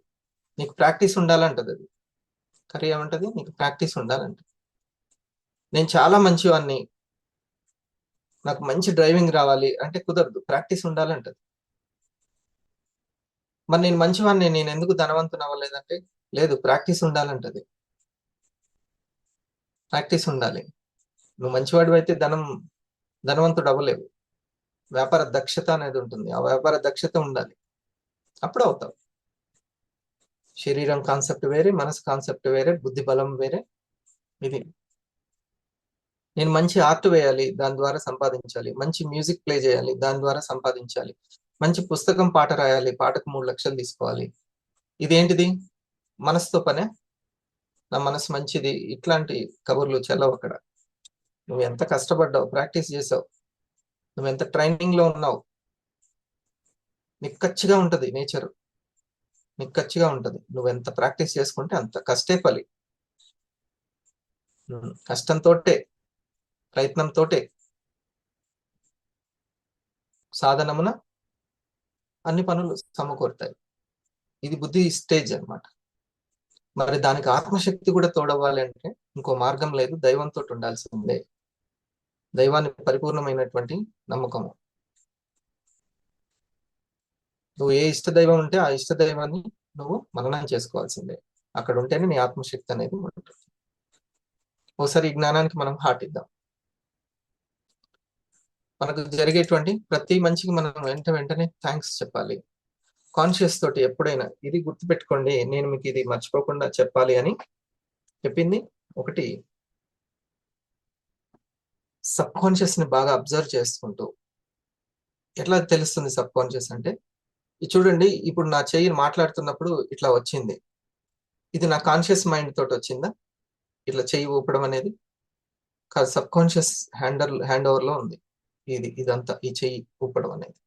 నీకు ప్రాక్టీస్ ఉండాలంటది. అది కర్రీ ఏమంటది, నీకు ప్రాక్టీస్ ఉండాలంట. నేను చాలా మంచివాన్ని, నాకు మంచి డ్రైవింగ్ రావాలి అంటే కుదరదు, ప్రాక్టీస్ ఉండాలంటది. మరి నేను మంచివాన్ని, నేను ఎందుకు ధనవంతుని అవ్వలేదంటే లేదు, ప్రాక్టీస్ ఉండాలంటది. ప్రాక్టీస్ ఉండాలి. నువ్వు మంచివాడు అయితే ధనవంతుడు అవ్వలేవు. వ్యాపార దక్షత అనేది ఉంటుంది, ఆ వ్యాపార దక్షత ఉండాలి, అప్పుడు అవుతావు. శరీరం కాన్సెప్ట్ వేరే, మనసు కాన్సెప్ట్ వేరే, బుద్ధి బలం వేరే. ఇది నేను మంచి ఆర్ట్ వేయాలి, దాని ద్వారా సంపాదించాలి. మంచి మ్యూజిక్ ప్లే చేయాలి, దాని ద్వారా సంపాదించాలి. మంచి పుస్తకం పాట రాయాలి, పాటకు 3 లక్షలు తీసుకోవాలి. ఇదేంటిది? మనసుతో పనే. నా మనసు మంచిది, ఇట్లాంటి కబుర్లు చెల్లవు అక్కడ. నువ్వు ఎంత కష్టపడ్డావు, ప్రాక్టీస్ చేసావు, నువ్వు ఎంత ట్రైనింగ్ లో ఉన్నావు. నిక్కచ్చిగా ఉంటది నేచర్, నిక్కచ్చిగా ఉంటది. నువ్వు ఎంత ప్రాక్టీస్ చేసుకుంటే అంత కష్టే ఫలి. కష్టంతోటే, ప్రయత్నంతోటే సాధనమున అన్ని పనులు సమకూరుతాయి. ఇది బుద్ధి స్టేజ్ అన్నమాట. మరి దానికి ఆత్మశక్తి కూడా తోడవ్వాలి అంటే ఇంకో మార్గం లేదు, దైవంతో ఉండాల్సిందే. దైవాన్ని పరిపూర్ణమైనటువంటి నమ్మకము. నువ్వు ఏ ఇష్ట దైవం ఉంటే ఆ ఇష్ట దైవాన్ని నువ్వు మననం చేసుకోవాల్సిందే. అక్కడ ఉంటేనే నీ ఆత్మశక్తి అనేది ఉంటుంది. ఒకసారి ఈ జ్ఞానానికి మనం హార్ట్ ఇద్దాం. మనకు జరిగేటువంటి ప్రతి మంచికి మనం వెంటనే థ్యాంక్స్ చెప్పాలి. కాన్షియస్ తోటి ఎప్పుడైనా ఇది గుర్తుపెట్టుకోండి, నేను మీకు ఇది మర్చిపోకుండా చెప్పాలి అని చెప్పింది. ఒకటి, సబ్ కాన్షియస్ ని బాగా అబ్జర్వ్ చేసుకుంటూ. ఎట్లా తెలుస్తుంది సబ్ కాన్షియస్ అంటే, ఇది చూడండి, ఇప్పుడు నా చెయ్యి మాట్లాడుతున్నప్పుడు ఇట్లా వచ్చింది, ఇది నా కాన్షియస్ మైండ్ తోటి వచ్చిందా? ఇట్లా చెయ్యి ఊపడం అనేది కాదు, సబ్ కాన్షియస్ హ్యాండ్ ఓవర్ లో ఉంది. ఇదంతా ఈ చెయ్యి ఊపడం అనేది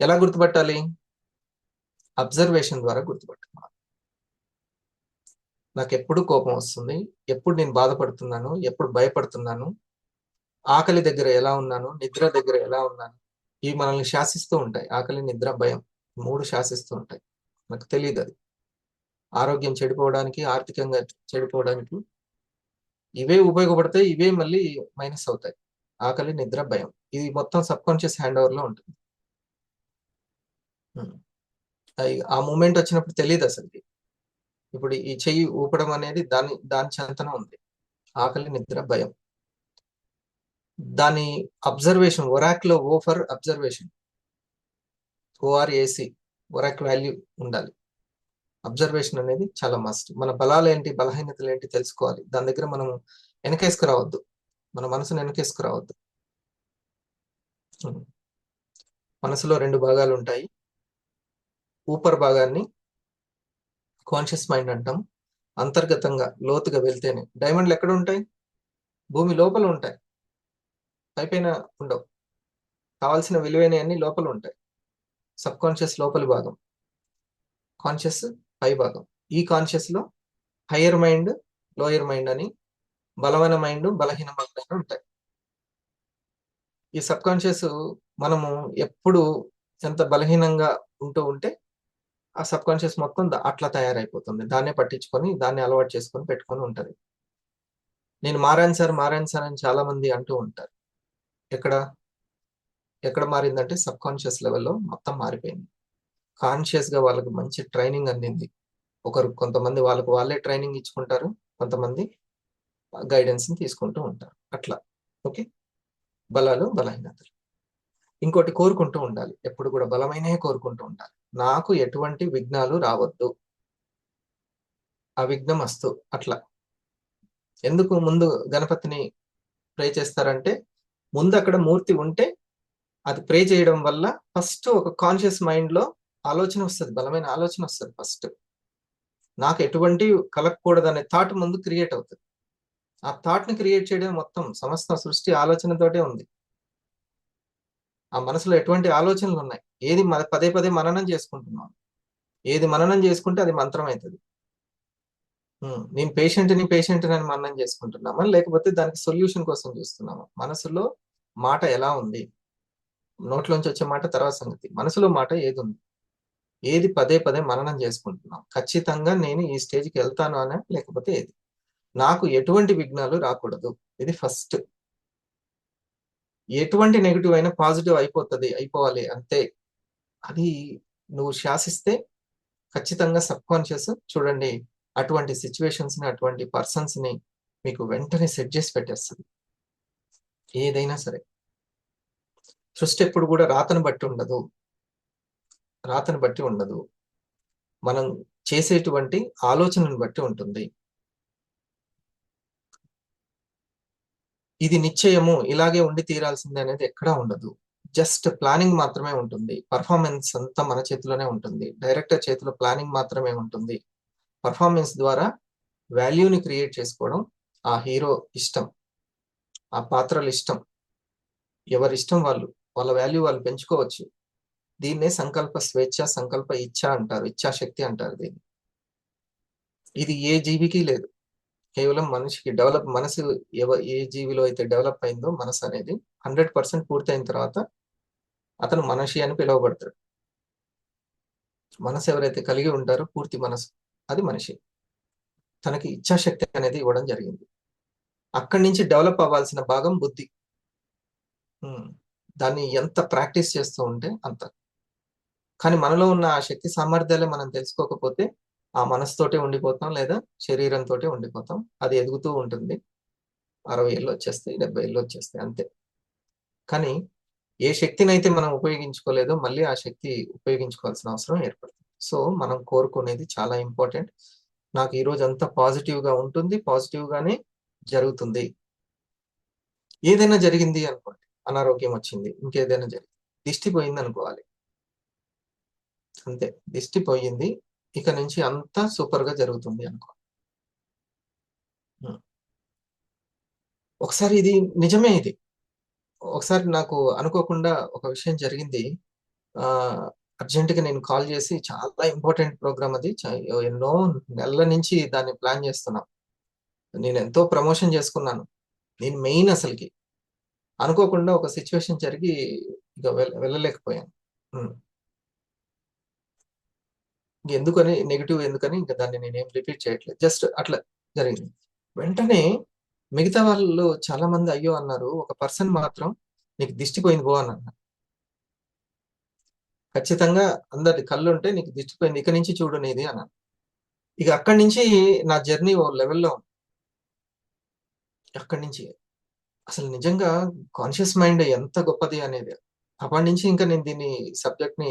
ఎలా గుర్తుపట్టాలి? అబ్జర్వేషన్ ద్వారా గుర్తుపట్టాలి. నాకు ఎప్పుడు కోపం వస్తుంది, ఎప్పుడు నేను బాధపడుతున్నాను, ఎప్పుడు భయపడుతున్నాను, ఆకలి దగ్గర ఎలా ఉన్నాను, నిద్ర దగ్గర ఎలా ఉన్నాను, ఇవి మనల్ని శాసిస్తూ ఉంటాయి. ఆకలి, నిద్ర, భయం 3 శాసిస్తూ ఉంటాయి. నాకు తెలియదు అది. ఆరోగ్యం చెడిపోవడానికి, ఆర్థికంగా చెడిపోవడానికి ఇవే ఉపయోగపడతాయి, ఇవే మళ్ళీ మైనస్ అవుతాయి. ఆకలి, నిద్ర, భయం, ఇది మొత్తం సబ్ కాన్షియస్ హ్యాండ్ ఓవర్ లో ఉంటుంది. ఆ మూమెంట్ వచ్చినప్పుడు తెలియదు అసలు. ఇప్పుడు ఈ చెయ్యి ఊపడం అనేది దాని చెంతన ఉంది. ఆకలి, నిద్ర, భయం. దాని అబ్జర్వేషన్, ఒరాక్ లో ఓ ఫర్ అబ్జర్వేషన్, ఓఆర్ఏసి, ఒరాక్ వాల్యూ ఉండాలి. అబ్జర్వేషన్ అనేది చాలా మస్ట్. మన బలాలు ఏంటి, బలహీనతలు ఏంటి తెలుసుకోవాలి. దాని దగ్గర మనం వెనకేసుకురావద్దు, మన మనసును వెనకేసుకురావద్దు. మనసులో 2 భాగాలు ఉంటాయి. ఊపర్ భాగాన్ని కాన్షియస్ మైండ్ అంటాం. అంతర్గతంగా లోతుగా వెళ్తేనే. డైమండ్లు ఎక్కడ ఉంటాయి? భూమి లోపల ఉంటాయి, పైపైన ఉండవు. కావాల్సిన విలువైనవన్నీ లోపల ఉంటాయి. సబ్ కాన్షియస్ లోపలి భాగం, కాన్షియస్ పై భాగం. ఈ కాన్షియస్ లో హయ్యర్ మైండ్, లోయర్ మైండ్ అని, బలమైన మైండ్, బలహీన మైండ్ అని ఉంటాయి. ఈ సబ్ కాన్షియస్ మనము ఎప్పుడు ఎంత బలహీనంగా ఉంటే ఆ సబ్ కాన్షియస్ మొత్తం అట్లా తయారైపోతుంది. దాన్నే పట్టించుకొని, దాన్ని అలవాటు చేసుకొని పెట్టుకొని ఉంటది. నేను మారాను సార్ అని చాలా మంది అంటూ ఉంటారు. ఎక్కడ మారిందంటే సబ్ కాన్షియస్ లెవెల్లో మొత్తం మారిపోయింది. కాన్షియస్ గా వాళ్ళకి మంచి ట్రైనింగ్ అందింది. కొంతమంది వాళ్ళకు వాళ్ళే ట్రైనింగ్ ఇచ్చుకుంటారు, కొంతమంది గైడెన్స్ ని తీసుకుంటూ ఉంటారు. అట్లా. ఓకే, బలాలు, బలహీనతలు. ఇంకోటి, కోరుకుంటూ ఉండాలి. ఎప్పుడు కూడా బలమైనవి కోరుకుంటూ ఉండాలి. నాకు ఎటువంటి విఘ్నాలు రావద్దు, అవిఘ్నం అస్తు. అట్లా. ఎందుకు ముందు గణపతిని ప్రే చేస్తారంటే, ముందు అక్కడ మూర్తి ఉంటే అది ప్రే చేయడం వల్ల ఫస్ట్ ఒక కాన్షియస్ మైండ్ లో ఆలోచన వస్తుంది, బలమైన ఆలోచన వస్తుంది. ఫస్ట్ నాకు ఎటువంటి కలగకూడదు అనే థాట్ ముందు క్రియేట్ అవుతుంది. ఆ థాట్ ని క్రియేట్ చేయడం మొత్తం సమస్త సృష్టి ఆలోచనతోటే ఉంది. ఆ మనసులో ఎటువంటి ఆలోచనలు ఉన్నాయి, ఏది పదే పదే మననం చేసుకుంటున్నాం, ఏది మననం చేసుకుంటే అది మంత్రం అవుతుంది. నేను పేషెంట్ అని మననం చేసుకుంటున్నామా, లేకపోతే దానికి సొల్యూషన్ కోసం చూస్తున్నామా? మనసులో మాట ఎలా ఉంది, నోట్లోంచి వచ్చే మాట తర్వాత సంగతి. మనసులో మాట ఏది ఉంది, ఏది పదే పదే మననం చేసుకుంటున్నాం. ఖచ్చితంగా నేను ఈ స్టేజ్కి వెళ్తాను అనే, లేకపోతే ఏది, నాకు ఎటువంటి విఘ్నాలు రాకూడదు. ఇది ఫస్ట్. ఎటువంటి నెగిటివ్ అయినా పాజిటివ్ అయిపోవాలి అంతే. అది నువ్వు శాసిస్తే ఖచ్చితంగా సబ్ కాన్షియస్ చూడండి అటువంటి సిచ్యువేషన్స్ ని, అటువంటి పర్సన్స్ ని మీకు వెంటనే సెట్ చేసి పెట్టేస్తుంది. ఏదైనా సరే. సృష్టి ఎప్పుడు కూడా రాతను బట్టి ఉండదు, మనం చేసేటువంటి ఆలోచనను బట్టి ఉంటుంది. ఇది నిశ్చయము ఇలాగే ఉండి తీరాల్సిందే అనేది ఎక్కడా ఉండదు. జస్ట్ ప్లానింగ్ మాత్రమే ఉంటుంది. పర్ఫార్మెన్స్ అంతా మన చేతిలోనే ఉంటుంది. డైరెక్టర్ చేతిలో ప్లానింగ్ మాత్రమే ఉంటుంది. పర్ఫార్మెన్స్ ద్వారా వాల్యూని క్రియేట్ చేసుకోవడం ఆ హీరో ఇష్టం, ఆ పాత్రలు ఇష్టం, ఎవరి ఇష్టం వాళ్ళు, వాళ్ళ వాల్యూ వాళ్ళు పెంచుకోవచ్చు. దీన్నే సంకల్ప స్వేచ్ఛ, సంకల్ప ఇచ్ఛ అంటారు, ఇచ్ఛాశక్తి అంటారు దీన్ని. ఇది ఏ జీవికి లేదు, కేవలం మనిషికి. మనసు ఏ జీవిలో అయితే డెవలప్ అయిందో మనసు అనేది 100% పూర్తయిన తర్వాత అతను మనిషి అని పిలువబడతాడు. మనసు ఎవరైతే కలిగి ఉంటారో పూర్తి మనసు, అది మనిషి. తనకి ఇచ్ఛాశక్తి అనేది ఇవ్వడం జరిగింది. అక్కడి నుంచి డెవలప్ అవ్వాల్సిన భాగం బుద్ధి. దాన్ని ఎంత ప్రాక్టీస్ చేస్తూ ఉంటే అంత. కానీ మనలో ఉన్న ఆ శక్తి సామర్థ్యాలే మనం తెలుసుకోకపోతే ఆ మనసుతోటే ఉండిపోతాం, లేదా శరీరంతో ఉండిపోతాం. అది ఎదుగుతూ ఉంటుంది. 60 ఏళ్ళు వచ్చేస్తాయి, 70 ఏళ్ళు వచ్చేస్తాయి, అంతే. కానీ ఏ శక్తినైతే మనం ఉపయోగించుకోలేదో మళ్ళీ ఆ శక్తి ఉపయోగించుకోవాల్సిన అవసరం ఏర్పడుతుంది. సో మనం కోరుకునేది చాలా ఇంపార్టెంట్. నాకు ఈ రోజు అంతా పాజిటివ్ గా ఉంటుంది, పాజిటివ్ గానే జరుగుతుంది. ఏదైనా జరిగింది అనుకోండి, అనారోగ్యం వచ్చింది, ఇంకేదైనా జరిగింది, దిష్టి పోయింది అనుకోవాలి, అంతే. దిష్టి పోయింది, ఇక నుంచి అంతా సూపర్ గా జరుగుతుంది అనుకో. ఒకసారి ఇది నిజమే. ఇది ఒకసారి నాకు అనుకోకుండా ఒక విషయం జరిగింది. అర్జెంటుగా నేను కాల్ చేసి, చాలా ఇంపార్టెంట్ ప్రోగ్రామ్ అది, ఎన్నో నెలల నుంచి దాన్ని ప్లాన్ చేస్తున్నాం, నేను ఎంతో ప్రమోషన్ చేసుకున్నాను, నేను మెయిన్ అసలుకి. అనుకోకుండా ఒక సిచ్యువేషన్ జరిగి ఇక వెళ్ళలేకపోయాను. ఎందుకని నెగిటివ్, ఎందుకని ఇంకా దాన్ని నేనేం రిపీట్ చేయట్లేదు, జస్ట్ అట్లా జరిగింది. వెంటనే మిగతా వాళ్ళు చాలా మంది అయ్యో అన్నారు, ఒక పర్సన్ మాత్రం నీకు దిష్టి పోయింది పో అని అన్నారు. ఖచ్చితంగా అందరి కళ్ళు ఉంటే నీకు దిష్టి పోయింది, ఇక నుంచి చూడు నీది అన్నాను. ఇక అక్కడి నుంచి నా జర్నీ ఓ లెవెల్లో. అక్కడి నుంచి అసలు నిజంగా కాన్షియస్ మైండ్ ఎంత గొప్పది అనేది, అప్పటి నుంచి ఇంకా నేను దీన్ని సబ్జెక్ట్ ని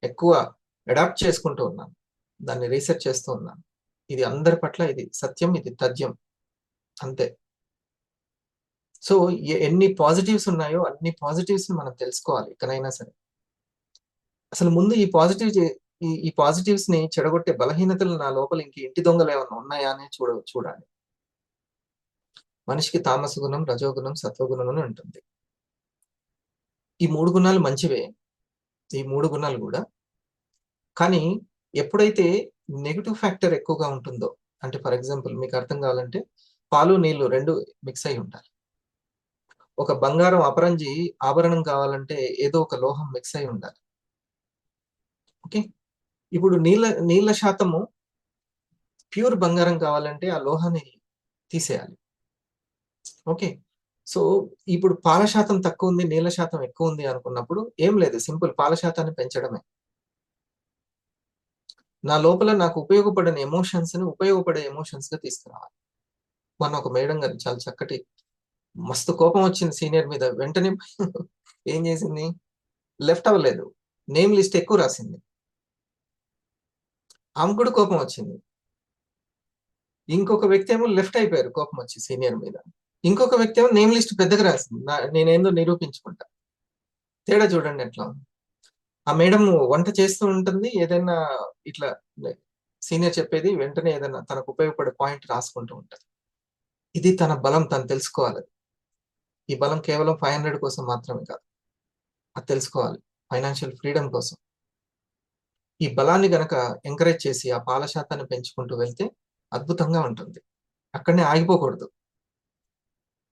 ఎక్కువ అడాప్ట్ చేసుకుంటూ ఉన్నాను, దాన్ని రీసెర్చ్ చేస్తూ ఉన్నాను. ఇది అందరి పట్ల ఇది సత్యం, ఇది తథ్యం, అంతే. సో ఎన్ని పాజిటివ్స్ ఉన్నాయో అన్ని పాజిటివ్స్ మనం తెలుసుకోవాలి ఎక్కడైనా సరే. అసలు ముందు ఈ పాజిటివ్స్ ని చెడగొట్టే బలహీనతలు నా లోపల ఇంక ఇంటి దొంగలు ఏమన్నా ఉన్నాయా అని చూడాలి. మనిషికి తామస గుణం, రజోగుణం, సత్వగుణం అని ఉంటుంది. ఈ 3 గుణాలు మంచివే, ఈ 3 గుణాలు కూడా. కానీ ఎప్పుడైతే నెగిటివ్ ఫ్యాక్టర్ ఎక్కువగా ఉంటుందో, అంటే ఫర్ ఎగ్జాంపుల్ మీకు అర్థం కావాలంటే, పాలు నీళ్లు 2 మిక్స్ అయి ఉండాలి. ఒక బంగారం అపరంజి ఆభరణం కావాలంటే ఏదో ఒక లోహం మిక్స్ అయి ఉండాలి. ఓకే, ఇప్పుడు నీళ్ళ శాతము ప్యూర్ బంగారం కావాలంటే ఆ లోహాన్ని తీసేయాలి. ఓకే, సో ఇప్పుడు పాల శాతం తక్కువ ఉంది, నీళ్ళ శాతం ఎక్కువ ఉంది అనుకున్నప్పుడు ఏం లేదు, సింపుల్, పాల శాతాన్ని పెంచడమే. నా లోపల నాకు ఉపయోగపడని ఎమోషన్స్ ని ఉపయోగపడే ఎమోషన్స్ గా తీసుకురావాలి. మొన్న ఒక మేడం గారు చాలా చక్కటి, మస్తు కోపం వచ్చింది సీనియర్ మీద, వెంటనే ఏం చేసింది, లెఫ్ట్ అవ్వలేదు, నేమ్ లిస్ట్ ఎక్కువ రాసింది. ఆమె కూడా కోపం వచ్చింది. ఇంకొక వ్యక్తి ఏమో లెఫ్ట్ అయిపోయారు కోపం వచ్చి సీనియర్ మీద. ఇంకొక వ్యక్తి ఏమో నేమ్ లిస్ట్ పెద్దగా రాసింది, నేనేందో నిరూపించుకుంటా. తేడా చూడండి ఎట్లా. ఆ మేడం వంట చేస్తూ ఉంటుంది, ఏదైనా ఇట్లా సీనియర్ చెప్పేది వెంటనే ఏదైనా తనకు ఉపయోగపడే పాయింట్ రాసుకుంటూ ఉంటుంది. ఇది తన బలం, తను తెలుసుకోవాలి. ఈ బలం కేవలం 500 కోసం మాత్రమే కాదు, అది తెలుసుకోవాలి, ఫైనాన్షియల్ ఫ్రీడమ్ కోసం. ఈ బలాన్ని గనక ఎంకరేజ్ చేసి ఆ పాల శాతాన్ని పెంచుకుంటూ వెళ్తే అద్భుతంగా ఉంటుంది. అక్కడనే ఆగిపోకూడదు.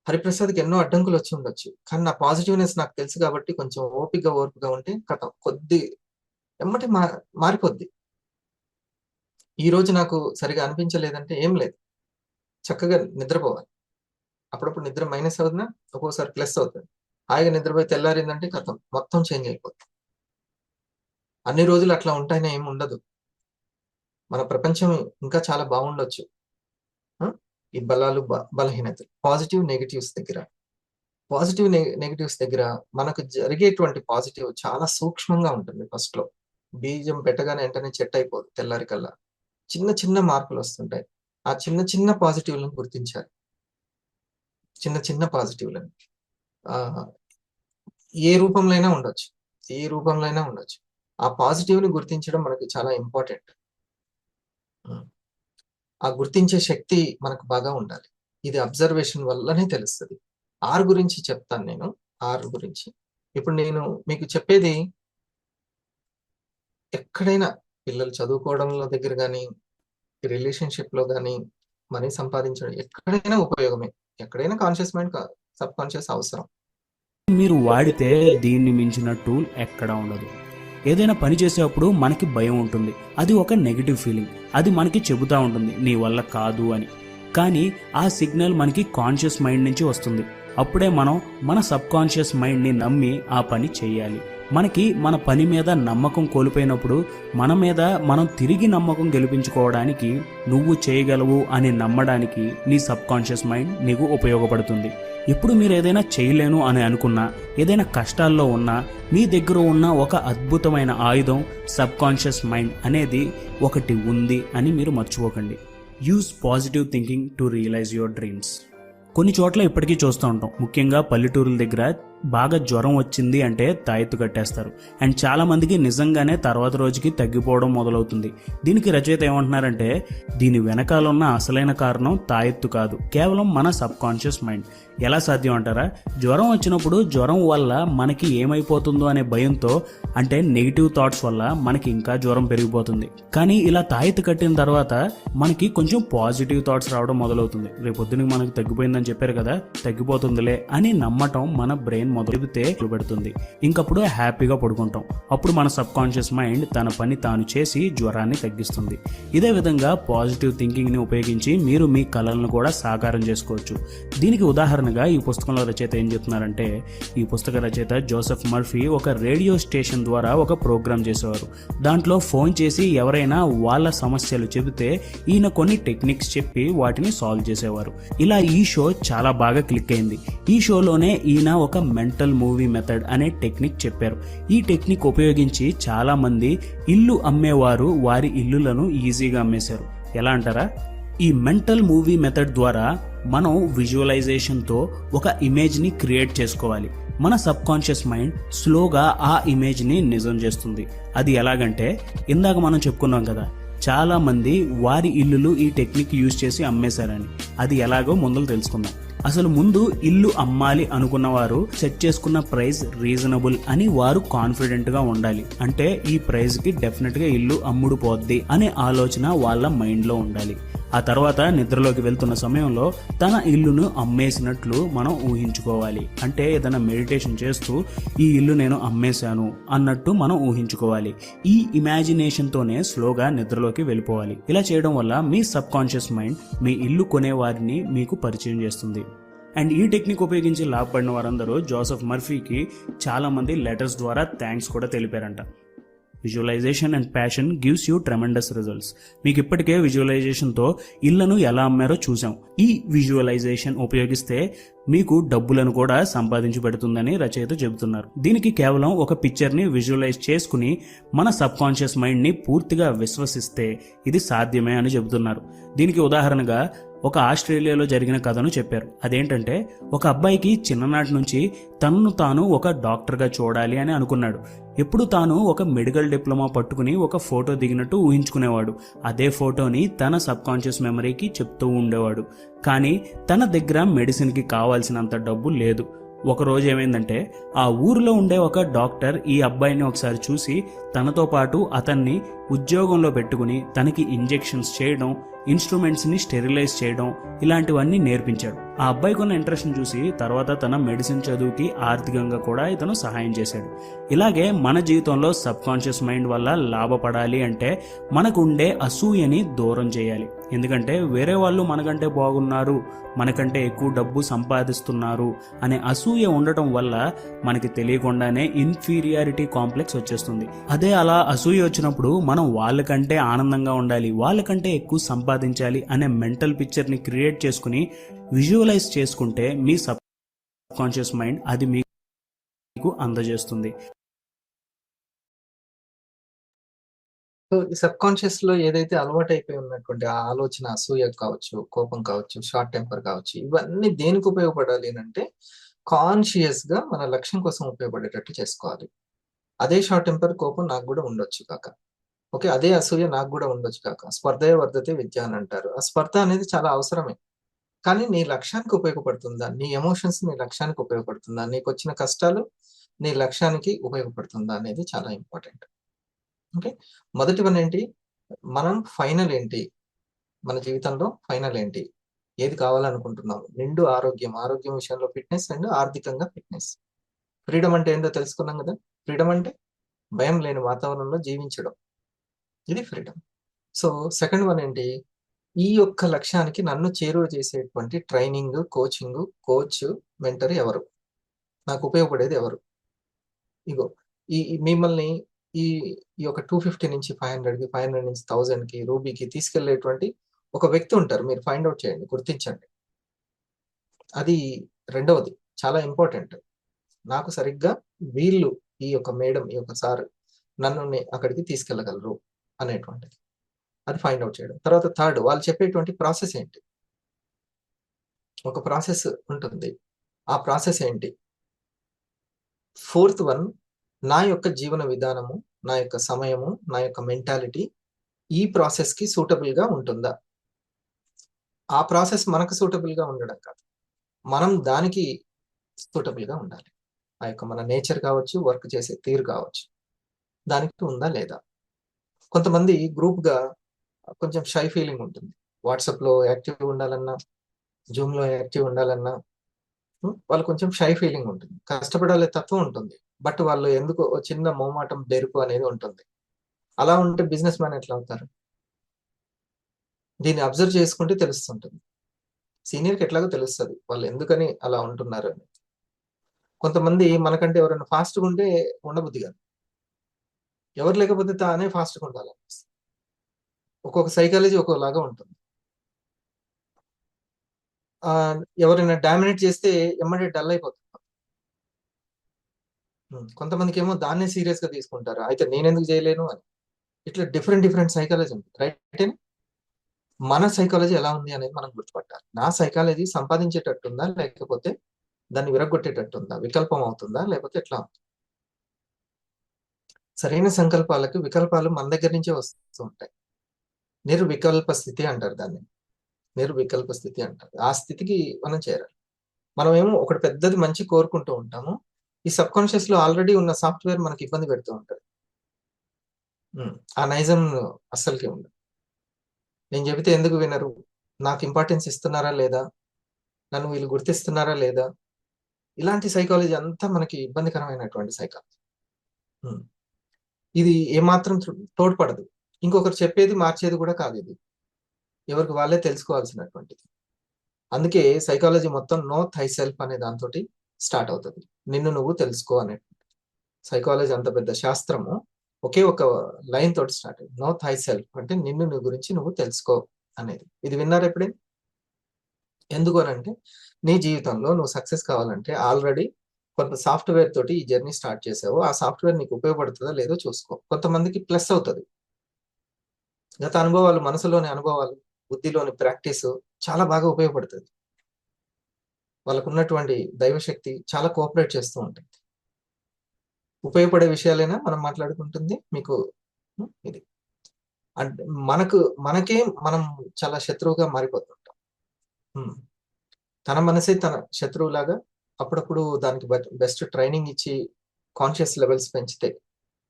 హరిప్రసాద్కి ఎన్నో అడ్డంకులు వచ్చి ఉండొచ్చు, కానీ నా పాజిటివ్నెస్ నాకు తెలుసు కాబట్టి కొంచెం ఓర్పుగా ఉంటే కథ కొద్ది ఎమ్మటి మారిపోద్ది. ఈ రోజు నాకు సరిగా అనిపించలేదంటే ఏం లేదు, చక్కగా నిద్రపోవాలి. అప్పుడప్పుడు నిద్ర మైనస్ అవుతుందా, ఒక్కోసారి ప్లస్ అవుతుంది. హాయిగా నిద్రపోయి తెల్లారిందంటే కథం మొత్తం చేంజ్ అయిపోతుంది. అన్ని రోజులు అట్లా ఉంటాయని ఏమి ఉండదు. మన ప్రపంచం ఇంకా చాలా బాగుండొచ్చు. ఈ బలాలు బలహీనతలు, పాజిటివ్ నెగిటివ్స్ దగ్గర మనకు జరిగేటువంటి పాజిటివ్ చాలా సూక్ష్మంగా ఉంటుంది. ఫస్ట్ లో బీజం పెట్టగానే వెంటనే చెట్టు అయిపోదు తెల్లారి కల్లా, చిన్న చిన్న మార్పులు వస్తుంటాయి. ఆ చిన్న చిన్న పాజిటివ్లను గుర్తించాలి. చిన్న చిన్న పాజిటివ్‌లని. ఆహ్, ఏ రూపంలో అయినా ఉండొచ్చు. ఏ రూపంలో అయినా ఉండొచ్చు. ఆ పాజిటివ్‌ని గుర్తించడం మనకి చాలా ఇంపార్టెంట్. హ్మ్. ఆ గుర్తించే శక్తి మనకు బాగా ఉండాలి. ఇది అబ్జర్వేషన్ వల్లనే తెలుస్తది. ఆర్ గురించి చెప్తాను నేను. ఆర్ గురించి. ఇప్పుడు నేను మీకు చెప్పేది ఎక్కడైనా పిల్లలు చదువుకోవడంలో దగ్గర గాని, రిలేషన్‌షిప్‌లో గాని, మనీ సంపాదించడం ఎక్కడైనా ఉపయోగమే. ఎక్కడైనా కాన్షియస్ మైండ్ సబ్‌కాన్షియస్ అవసరం. మీరు వాడితే దీన్ని మించిన టూల్ ఎక్కడా ఉండదు. ఏదైనా పని చేసేటప్పుడు మనకి భయం ఉంటుంది. అది ఒక నెగిటివ్ ఫీలింగ్. అది మనకి చెబుతూ ఉంటుంది నీ వల్ల కాదు అని. కానీ ఆ సిగ్నల్ మనకి కాన్షియస్ మైండ్ నుంచి వస్తుంది. అప్పుడే మనం మన సబ్ కాన్షియస్ మైండ్ని నమ్మి ఆ పని చేయాలి. మనకి మన పని మీద నమ్మకం కోల్పోయినప్పుడు మన మీద మనం తిరిగి నమ్మకం గెలిపించుకోవడానికి నువ్వు చేయగలవు అని నమ్మడానికి నీ సబ్ కాన్షియస్ మైండ్ నీకు ఉపయోగపడుతుంది. ఎప్పుడు మీరు ఏదైనా చేయలేను అని అనుకున్నా, ఏదైనా కష్టాల్లో ఉన్నా, మీ దగ్గర ఉన్న ఒక అద్భుతమైన ఆయుధం సబ్ కాన్షియస్ మైండ్ అనేది ఒకటి ఉంది అని మీరు మర్చిపోకండి. Use positive thinking to realise your dreams. కొన్ని చోట్ల ఇప్పటికీ చూస్తూ ఉంటాం, ముఖ్యంగా పల్లెటూరుల దగ్గర బాగా జ్వరం వచ్చింది అంటే తాయెత్తు కట్టేస్తారు. అండ్ చాలా మందికి నిజంగానే తర్వాత రోజుకి తగ్గిపోవడం మొదలవుతుంది. దీనికి రచయిత ఏమంటున్నారంటే, దీని వెనకాల ఉన్న అసలైన కారణం తాయెత్తు కాదు, కేవలం మన సబ్ కాన్షియస్ మైండ్. ఎలా సాధ్యం అంటారా? జ్వరం వచ్చినప్పుడు జ్వరం వల్ల మనకి ఏమైపోతుందో అనే భయంతో, అంటే నెగిటివ్ థాట్స్ వల్ల మనకి ఇంకా జ్వరం పెరిగిపోతుంది. కానీ ఇలా తాయెత్తు కట్టిన తర్వాత మనకి కొంచెం పాజిటివ్ థాట్స్ రావడం మొదలవుతుంది. రేపొద్దునకి మనకి తగ్గిపోయిందని చెప్పారు కదా, తగ్గిపోతుందిలే అని నమ్మటం మన బ్రెయిన్ మొదలుపెడితే పెడుతుంది. ఇంకప్పుడు హ్యాపీగా పడుకుంటాం. అప్పుడు మన సబ్ కాన్షియస్ మైండ్ తన పని తాను చేసి జ్వరాన్ని తగ్గిస్తుంది. ఇదే విధంగా పాజిటివ్ థింకింగ్ని ఉపయోగించి మీరు మీ కలలను కూడా సాకారం చేసుకోవచ్చు. దీనికి ఉదాహరణగా ఈ పుస్తకంలో రచయిత ఏం చెప్తున్నారంటే, ఈ పుస్తక రచయిత జోసెఫ్ మర్ఫీ ఒక రేడియో స్టేషన్ ద్వారా ఒక ప్రోగ్రాం చేసేవారు. దాంట్లో ఫోన్ చేసి ఎవరైనా వాళ్ళ సమస్యలు చెబితే ఈయన కొన్ని టెక్నిక్స్ చెప్పి వాటిని సాల్వ్ చేసేవారు. ఇలా ఈ షో చాలా బాగా క్లిక్ అయింది. ఈ షోలోనే ఈయన ఒక మెంటల్ మూవీ మెథడ్ అనే టెక్నిక్ చెప్పారు. ఈ టెక్నిక్ ఉపయోగించి చాలా మంది ఇల్లు అమ్మేవారు వారి ఇల్లులను ఈజీగా అమ్మేశారు. ఎలా అంటారా? ఈ మెంటల్ మూవీ మెథడ్ ద్వారా మనం విజువలైజేషన్తో ఒక ఇమేజ్ని క్రియేట్ చేసుకోవాలి. మన సబ్ కాన్షియస్ మైండ్ స్లోగా ఆ ఇమేజ్ని నిజం చేస్తుంది. అది ఎలాగంటే, ఇందాక మనం చెప్పుకున్నాం కదా, చాలా మంది వారి ఇల్లులు ఈ టెక్నిక్ యూజ్ చేసి అమ్మేశారని. అది ఎలాగో ముందు తెలుసుకుందాం. అసలు ముందు ఇల్లు అమ్మాలి అనుకున్న వారు సెట్ చేసుకున్న ప్రైస్ రీజనబుల్ అని వారు కాన్ఫిడెంట్ గా ఉండాలి. అంటే ఈ ప్రైస్ కి డెఫినెట్ గా ఇల్లు అమ్ముడు పోద్ది అనే ఆలోచన వాళ్ళ మైండ్ లో ఉండాలి. ఆ తర్వాత నిద్రలోకి వెళ్తున్న సమయంలో తన ఇల్లును అమ్మేసినట్లు మనం ఊహించుకోవాలి. అంటే ఏదైనా మెడిటేషన్ చేస్తూ ఈ ఇల్లు నేను అమ్మేశాను అన్నట్టు మనం ఊహించుకోవాలి. ఈ ఇమాజినేషన్తోనే స్లోగా నిద్రలోకి వెళ్ళిపోవాలి. ఇలా చేయడం వల్ల మీ సబ్ కాన్షియస్ మైండ్ మీ ఇల్లు కొనే వారిని మీకు పరిచయం చేస్తుంది. అండ్ ఈ టెక్నిక్ ఉపయోగించి లాభపడిన వారందరూ జోసెఫ్ మర్ఫీకి చాలా మంది లెటర్స్ ద్వారా థ్యాంక్స్ కూడా తెలిపారంట. Visualisation and passion gives you tremendous results. మీకు ఇప్పటికే విజువలైజేషన్తో ఇళ్లను ఎలా అమ్మారో చూసాం. ఈ విజువలైజేషన్ ఉపయోగిస్తే మీకు డబ్బులను కూడా సంపాదించి పెడుతుందని రచయిత చెబుతున్నారు. దీనికి కేవలం ఒక పిక్చర్ని విజువలైజ్ చేసుకుని మన సబ్ కాన్షియస్ మైండ్ని పూర్తిగా విశ్వసిస్తే ఇది సాధ్యమే అని చెబుతున్నారు. దీనికి ఉదాహరణగా ఒక ఆస్ట్రేలియాలో జరిగిన కథను చెప్పారు. అదేంటంటే, ఒక అబ్బాయికి చిన్ననాటి నుంచి తనను తాను ఒక డాక్టర్గా చూడాలి అని అనుకున్నాడు. ఎప్పుడు తాను ఒక మెడికల్ డిప్లొమా పట్టుకుని ఒక ఫోటో దిగినట్టు ఊహించుకునేవాడు. అదే ఫోటోని తన సబ్ కాన్షియస్ మెమరీకి చెప్తూ ఉండేవాడు. కానీ తన దగ్గర మెడిసిన్కి కావాల్సినంత డబ్బు లేదు. ఒకరోజు ఏమైందంటే, ఆ ఊరిలో ఉండే ఒక డాక్టర్ ఈ అబ్బాయిని ఒకసారి చూసి తనతో పాటు అతన్ని ఉద్యోగంలో పెట్టుకుని తనకి ఇంజెక్షన్స్ చేయడం, ఇన్స్ట్రుమెంట్స్ని స్టెరిలైజ్ చేయడం ఇలాంటివన్నీ నేర్పించాడు. ఆ అబ్బాయికి ఉన్న ఇంట్రెస్ట్ని చూసి తర్వాత తన మెడిసిన్ చదువుకి ఆర్థికంగా కూడా ఇతను సహాయం చేశాడు. ఇలాగే మన జీవితంలో సబ్ కాన్షియస్ మైండ్ వల్ల లాభపడాలి అంటే మనకు ఉండే అసూయని దూరం చేయాలి. ఎందుకంటే వేరే వాళ్ళు మనకంటే బాగున్నారు, మనకంటే ఎక్కువ డబ్బు సంపాదిస్తున్నారు అనే అసూయ ఉండటం వల్ల మనకి తెలియకుండానే ఇన్ఫీరియారిటీ కాంప్లెక్స్ వచ్చేస్తుంది. అదే అలా అసూయ వచ్చినప్పుడు మనం వాళ్ళకంటే ఆనందంగా ఉండాలి, వాళ్ళకంటే ఎక్కువ సంపాదించాలి అనే మెంటల్ పిక్చర్ని క్రియేట్ చేసుకుని విజువలైజ్ చేసుకుంటే మీ సబ్ కాన్షియస్ మైండ్ అది మీకు అందజేస్తుంది. సో ఈ సబ్ కాన్షియస్ లో ఏదైతే అలవాటు అయిపోయి ఉన్నటువంటి ఆ ఆలోచన, అసూయ కావచ్చు, కోపం కావచ్చు, షార్ట్ టెంపర్ కావచ్చు, ఇవన్నీ దేనికి ఉపయోగపడాలి అంటే కాన్షియస్ గా మన లక్ష్యం కోసం ఉపయోగపడేటట్టు చేసుకోవాలి. అదే షార్ట్ టెంపర్ కోపం నాకు కూడా ఉండొచ్చు కాక, ఓకే, అదే అసూయ నాకు కూడా ఉండొచ్చు కాక. స్పర్ధయ వర్ధతే విద్య అని అంటారు. ఆ స్పర్ధ అనేది చాలా అవసరమే. కానీ నీ లక్ష్యానికి ఉపయోగపడుతుందా? నీ ఎమోషన్స్ నీ లక్ష్యానికి ఉపయోగపడుతుందా? నీకు వచ్చిన కష్టాలు నీ లక్ష్యానికి ఉపయోగపడుతుందా అనేది చాలా ఇంపార్టెంట్. ఓకే, మొదటి వన్ ఏంటి? మనం ఫైనల్ ఏంటి? మన జీవితంలో ఫైనల్ ఏంటి? ఏది కావాలనుకుంటున్నాము? నిండు ఆరోగ్యం, ఆరోగ్యం విషయంలో ఫిట్నెస్ అండ్ ఆర్థికంగా ఫిట్నెస్. ఫ్రీడమ్ అంటే ఏంటో తెలుసుకున్నాం కదా. ఫ్రీడమ్ అంటే భయం లేని వాతావరణంలో జీవించడం, ఇది ఫ్రీడమ్. సో సెకండ్ వన్ ఏంటి? ఈ యొక్క లక్ష్యానికి నన్ను చేరువ చేసేటువంటి ట్రైనింగ్, కోచింగ్, కోచ్, మెంటర్ ఎవరు? నాకు ఉపయోగపడేది ఎవరు? ఇగో మిమ్మల్ని ఈ ఈ యొక్క 250 నుంచి 500కి, 500 నుంచి 1000కి, రూబీకి తీసుకెళ్లేటువంటి ఒక వ్యక్తి ఉంటారు. మీరు ఫైండ్ అవుట్ చేయండి, గుర్తించండి. అది రెండవది చాలా ఇంపార్టెంట్. నాకు సరిగ్గా వీళ్ళు, ఈ యొక్క మేడం, ఈ యొక్క సార్ నన్ను అక్కడికి తీసుకెళ్ళగలరు అనేటువంటిది, అది ఫైండ్ అవుట్ చేయడం. తర్వాత థర్డ్, వాళ్ళు చెప్పేటువంటి ప్రాసెస్ ఏంటి? ఒక ప్రాసెస్ ఉంటుంది, ఆ ప్రాసెస్ ఏంటి? ఫోర్త్ వన్, నా యొక్క జీవన విధానము, నా యొక్క సమయము, నా యొక్క మెంటాలిటీ ఈ ప్రాసెస్ కి సూటబుల్ గా ఉంటుందా? ఆ ప్రాసెస్ మనకు సూటబుల్ గా ఉండడం కాదు, మనం దానికి సూటబుల్ గా ఉండాలి. ఆ యొక్క మన నేచర్ కావచ్చు, వర్క్ చేసే తీరు కావచ్చు, దానికి ఉందా లేదా? కొంతమంది గ్రూప్ గా కొంచెం షై ఫీలింగ్ ఉంటుంది. వాట్సాప్ లో యాక్టివ్ ఉండాలన్నా, జూమ్ లో యాక్టివ్ ఉండాలన్నా వాళ్ళు కొంచెం షై ఫీలింగ్ ఉంటుంది. కష్టపడాలే తత్వం ఉంటుంది, బట్ వాళ్ళు ఎందుకు చిన్న మోమాటం, బెరుకు అనేది ఉంటుంది. అలా ఉంటే బిజినెస్ మ్యాన్ ఎట్లా అవుతారు? దీన్ని అబ్జర్వ్ చేసుకుంటే తెలుస్తుంటుంది. సీనియర్కి ఎట్లాగో తెలుస్తుంది వాళ్ళు ఎందుకని అలా ఉంటున్నారు అని. కొంతమంది మనకంటే ఎవరైనా ఫాస్ట్గా ఉంటే ఉండబుద్ధి కాదు, ఎవరు లేకపోతే తానే ఫాస్ట్గా ఉండాలి. ఒక్కొక్క సైకాలజీ ఒక్కొక్కలాగా ఉంటుంది. ఆ ఎవరైనా డామినేట్ చేస్తే ఎమ్మడే డల్ అయిపోతుంది. కొంతమందికి ఏమో దాన్నే సీరియస్ గా తీసుకుంటారు, అయితే నేను ఎందుకు చేయలేను అని. ఇట్లా డిఫరెంట్ డిఫరెంట్ సైకాలజీ ఉంటుంది, రైట్? మన సైకాలజీ ఎలా ఉంది అనేది మనం గుర్తుపట్టాలి. నా సైకాలజీ సంపాదించేటట్టుందా, లేకపోతే దాన్ని విరగొట్టేటట్టుందా, వికల్పం అవుతుందా, లేకపోతే ఎట్లా? సరైన సంకల్పాలకు వికల్పాలు మన దగ్గర నుంచే వస్తూ ఉంటాయి. నిర్వికల్ప స్థితి అంటారు దాన్ని, నిర్వికల్ప స్థితి అంటారు. ఆ స్థితికి మనం చేరాలి. మనం ఏమో ఒకటి పెద్దది మంచి కోరుకుంటూ ఉంటాము, ఈ సబ్ కాన్షియస్ లో ఆల్రెడీ ఉన్న సాఫ్ట్వేర్ మనకి ఇబ్బంది పెడుతూ ఉంటుంది. ఆ నైజం అస్సలకి ఉండదు. నేను చెబితే ఎందుకు వినరు? నాకు ఇంపార్టెన్స్ ఇస్తున్నారా లేదా? నన్ను వీళ్ళు గుర్తిస్తున్నారా లేదా? ఇలాంటి సైకాలజీ అంతా మనకి ఇబ్బందికరమైనటువంటి సైకాలజీ. ఇది ఏమాత్రం తోడ్పడదు. ఇంకొకరు చెప్పేది మార్చేది కూడా కాదు ఇది, ఎవరికి వాళ్ళే తెలుసుకోవాల్సినటువంటిది. అందుకే సైకాలజీ మొత్తం నో థై సెల్ఫ్ అనే దాంతో స్టార్ట్ అవుతుంది. నిన్ను నువ్వు తెలుసుకో అనే. సైకాలజీ అంత పెద్ద శాస్త్రము ఒకే ఒక లైన్ తోటి స్టార్ట్ అయింది, నో థై సెల్ఫ్ అంటే నిన్ను నువ్వు గురించి నువ్వు తెలుసుకో అనేది. ఇది విన్నారు ఎప్పుడే? ఎందుకు అని అంటే నీ జీవితంలో నువ్వు సక్సెస్ కావాలంటే ఆల్రెడీ కొంత సాఫ్ట్వేర్ తోటి ఈ జర్నీ స్టార్ట్ చేసావు, ఆ సాఫ్ట్వేర్ నీకు ఉపయోగపడుతుందా లేదో చూసుకో. కొంతమందికి ప్లస్ అవుతుంది, గత అనుభవాలు, మనసులోని అనుభవాలు, బుద్ధిలోని ప్రాక్టీస్ చాలా బాగా ఉపయోగపడుతుంది. వాళ్ళకు ఉన్నటువంటి దైవశక్తి చాలా కోఆపరేట్ చేస్తూ ఉంటుంది. ఉపయోగపడే విషయాలైనా మనం మాట్లాడుకుంటుంది మీకు. ఇది అంటే మనకే మనం చాలా శత్రువుగా మారిపోతుంటాం. తన మనసే తన శత్రువులాగా. అప్పుడప్పుడు దానికి బెస్ట్ ట్రైనింగ్ ఇచ్చి కాన్షియస్ లెవెల్స్ పెంచితే,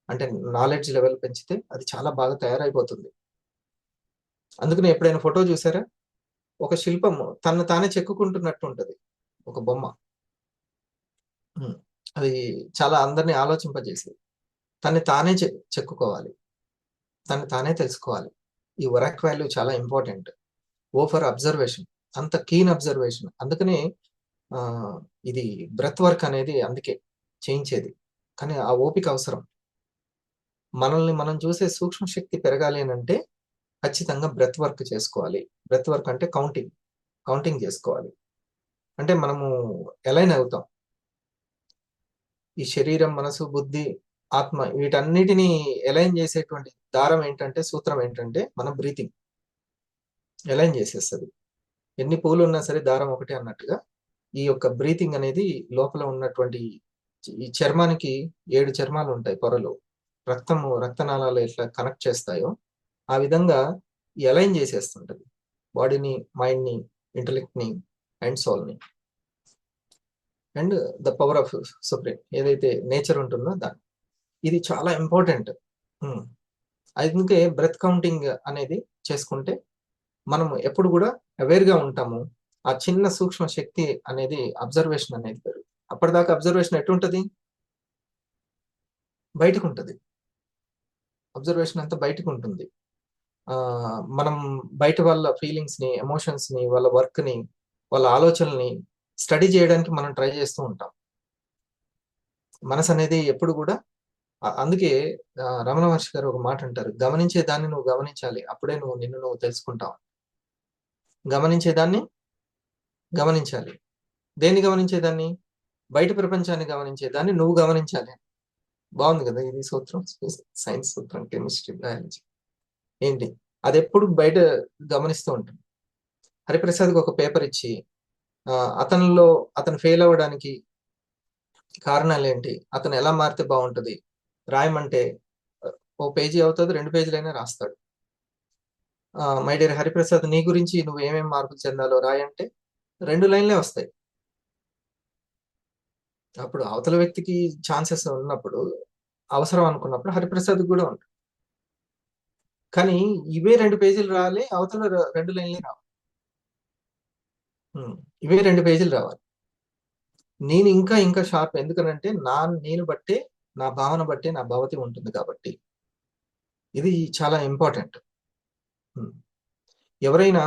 అంటే నాలెడ్జ్ లెవెల్ పెంచితే అది చాలా బాగా తయారైపోతుంది. అందుకని ఎప్పుడైనా ఫోటో చూసారా? ఒక శిల్పము తను తానే చెక్కుకుంటున్నట్టు ఉంటది, ఒక బొమ్మ. అది చాలా అందరినీ ఆలోచింపజేసేది. తన్ని తానే చెక్కుకోవాలి, తన్ని తానే తెలుసుకోవాలి. ఈ వరాక్ వాల్యూ చాలా ఇంపార్టెంట్. ఓ ఫర్ అబ్జర్వేషన్, అంత కీన్ అబ్జర్వేషన్. అందుకనే ఇది బ్రెత్ వర్క్ అనేది అందుకే చేయించేది. కానీ ఆ ఓపిక అవసరం. మనల్ని మనం చూసే సూక్ష్మ శక్తి పెరగాలి అని అంటే ఖచ్చితంగా బ్రెత్ వర్క్ చేసుకోవాలి. బ్రెత్ వర్క్ అంటే కౌంటింగ్ చేసుకోవాలి. అంటే మనము ఎలైన్ అవుతాం. ఈ శరీరం, మనసు, బుద్ధి, ఆత్మ వీటన్నిటిని ఎలైన్ చేసేటువంటి దారం ఏంటంటే, సూత్రం ఏంటంటే మన బ్రీతింగ్ అలైన్ చేసేస్తుంది. ఎన్ని పూలు ఉన్నా సరే దారం ఒకటే అన్నట్టుగా ఈ యొక్క బ్రీతింగ్ అనేది లోపల ఉన్నటువంటి ఈ చర్మానికి 7 చర్మాలు ఉంటాయి పొరలు. రక్తనాళాలు ఎట్లా కనెక్ట్ చేస్తాయో ఆ విధంగా అలైన్ చేసేస్తుంటది బాడీని, మైండ్ని, ఇంటెలెక్ట్ని అండ్ సోల్ని. And the power of supreme ఏదైతే నేచర్ ఉంటుందో దాన్ని. ఇది చాలా ఇంపార్టెంట్. అందుకే బ్రెత్ కౌంటింగ్ అనేది చేసుకుంటే మనం ఎప్పుడు కూడా అవేర్గా ఉంటాము. ఆ చిన్న సూక్ష్మ శక్తి అనేది అబ్జర్వేషన్ అనేది పెరుగు. అప్పటిదాకా అబ్జర్వేషన్ ఎటుంటది? బయటకు ఉంటుంది. అబ్జర్వేషన్ అంతా బయటకు ఉంటుంది. మనం బయట వాళ్ళ ఫీలింగ్స్ని, ఎమోషన్స్ని, వాళ్ళ వర్క్ని, వాళ్ళ ఆలోచనల్ని స్టడీ చేయడానికి మనం ట్రై చేస్తూ ఉంటాం. మనసు అనేది ఎప్పుడు కూడా అందుకే రమణ మహర్షి గారు ఒక మాట అంటారు, గమనించే దాన్ని నువ్వు గమనించాలి, అప్పుడే నిన్ను నువ్వు తెలుసుకుంటావు. గమనించేదాన్ని గమనించాలి. దేన్ని గమనించేదాన్ని? బయట ప్రపంచాన్ని గమనించేదాన్ని నువ్వు గమనించాలి. బాగుంది కదా ఇది సూత్రం, సైన్స్ సూత్రం, కెమిస్ట్రీ, బయాలజీ ఏంటి అది ఎప్పుడు బయట గమనిస్తూ ఉంటుంది. హరిప్రసాద్కి ఒక పేపర్ ఇచ్చి అతను ఫెయిల్ అవ్వడానికి కారణాలు ఏంటి, అతను ఎలా మారితే బాగుంటుంది రాయమంటే ఓ పేజీ అవుతుంది, 2 పేజీలైనా రాస్తాడు. మై డియర్ హరిప్రసాద్, నీ గురించి నువ్వు ఏమేమి మార్పులు చెందాలో రాయంటే 2 లైన్లే వస్తాయి. అప్పుడు అవతల వ్యక్తికి ఛాన్సెస్ ఉన్నప్పుడు, అవసరం అనుకున్నప్పుడు హరిప్రసాద్ కూడా ఉంటుంది. కానీ ఇవే 2 పేజీలు రావాలి, అవతల 2 లైన్లే రావాలి. ఇవే 2 పేజీలు రావాలి. నేను ఇంకా షార్ప్. ఎందుకనంటే నేను బట్టే, నా భావన బట్టే నా భవతి ఉంటుంది కాబట్టి. ఇది చాలా ఇంపార్టెంట్. ఎవరైనా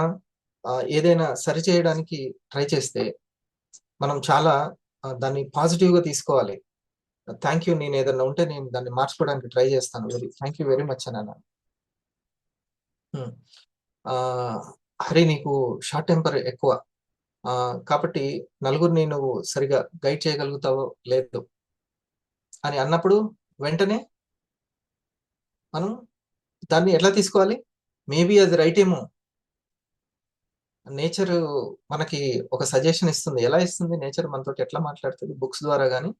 ఏదైనా సరి చేయడానికి ట్రై చేస్తే మనం చాలా దాన్ని పాజిటివ్గా తీసుకోవాలి. థ్యాంక్ యూ, నేను ఏదైనా ఉంటే నేను దాన్ని మార్చుకోవడానికి ట్రై చేస్తాను, థ్యాంక్ యూ వెరీ మచ్ అని అన్నాను. హరి, నీకు షార్ట్ టెంపర్ ఎక్కువ, కాబట్టి నలుగురిని నువ్వు సరిగా గైడ్ చేయగలుగుతావో లేదు అని అన్నప్పుడు వెంటనే మనం దాన్ని ఎట్లా తీసుకోవాలి? మేబీ అది రైట్ ఏమో. నేచర్ మనకి ఒక సజెషన్ ఇస్తుంది. ఎలా ఇస్తుంది నేచర్? మనతో ఎట్లా మాట్లాడుతుంది? బుక్స్ ద్వారా కానీ,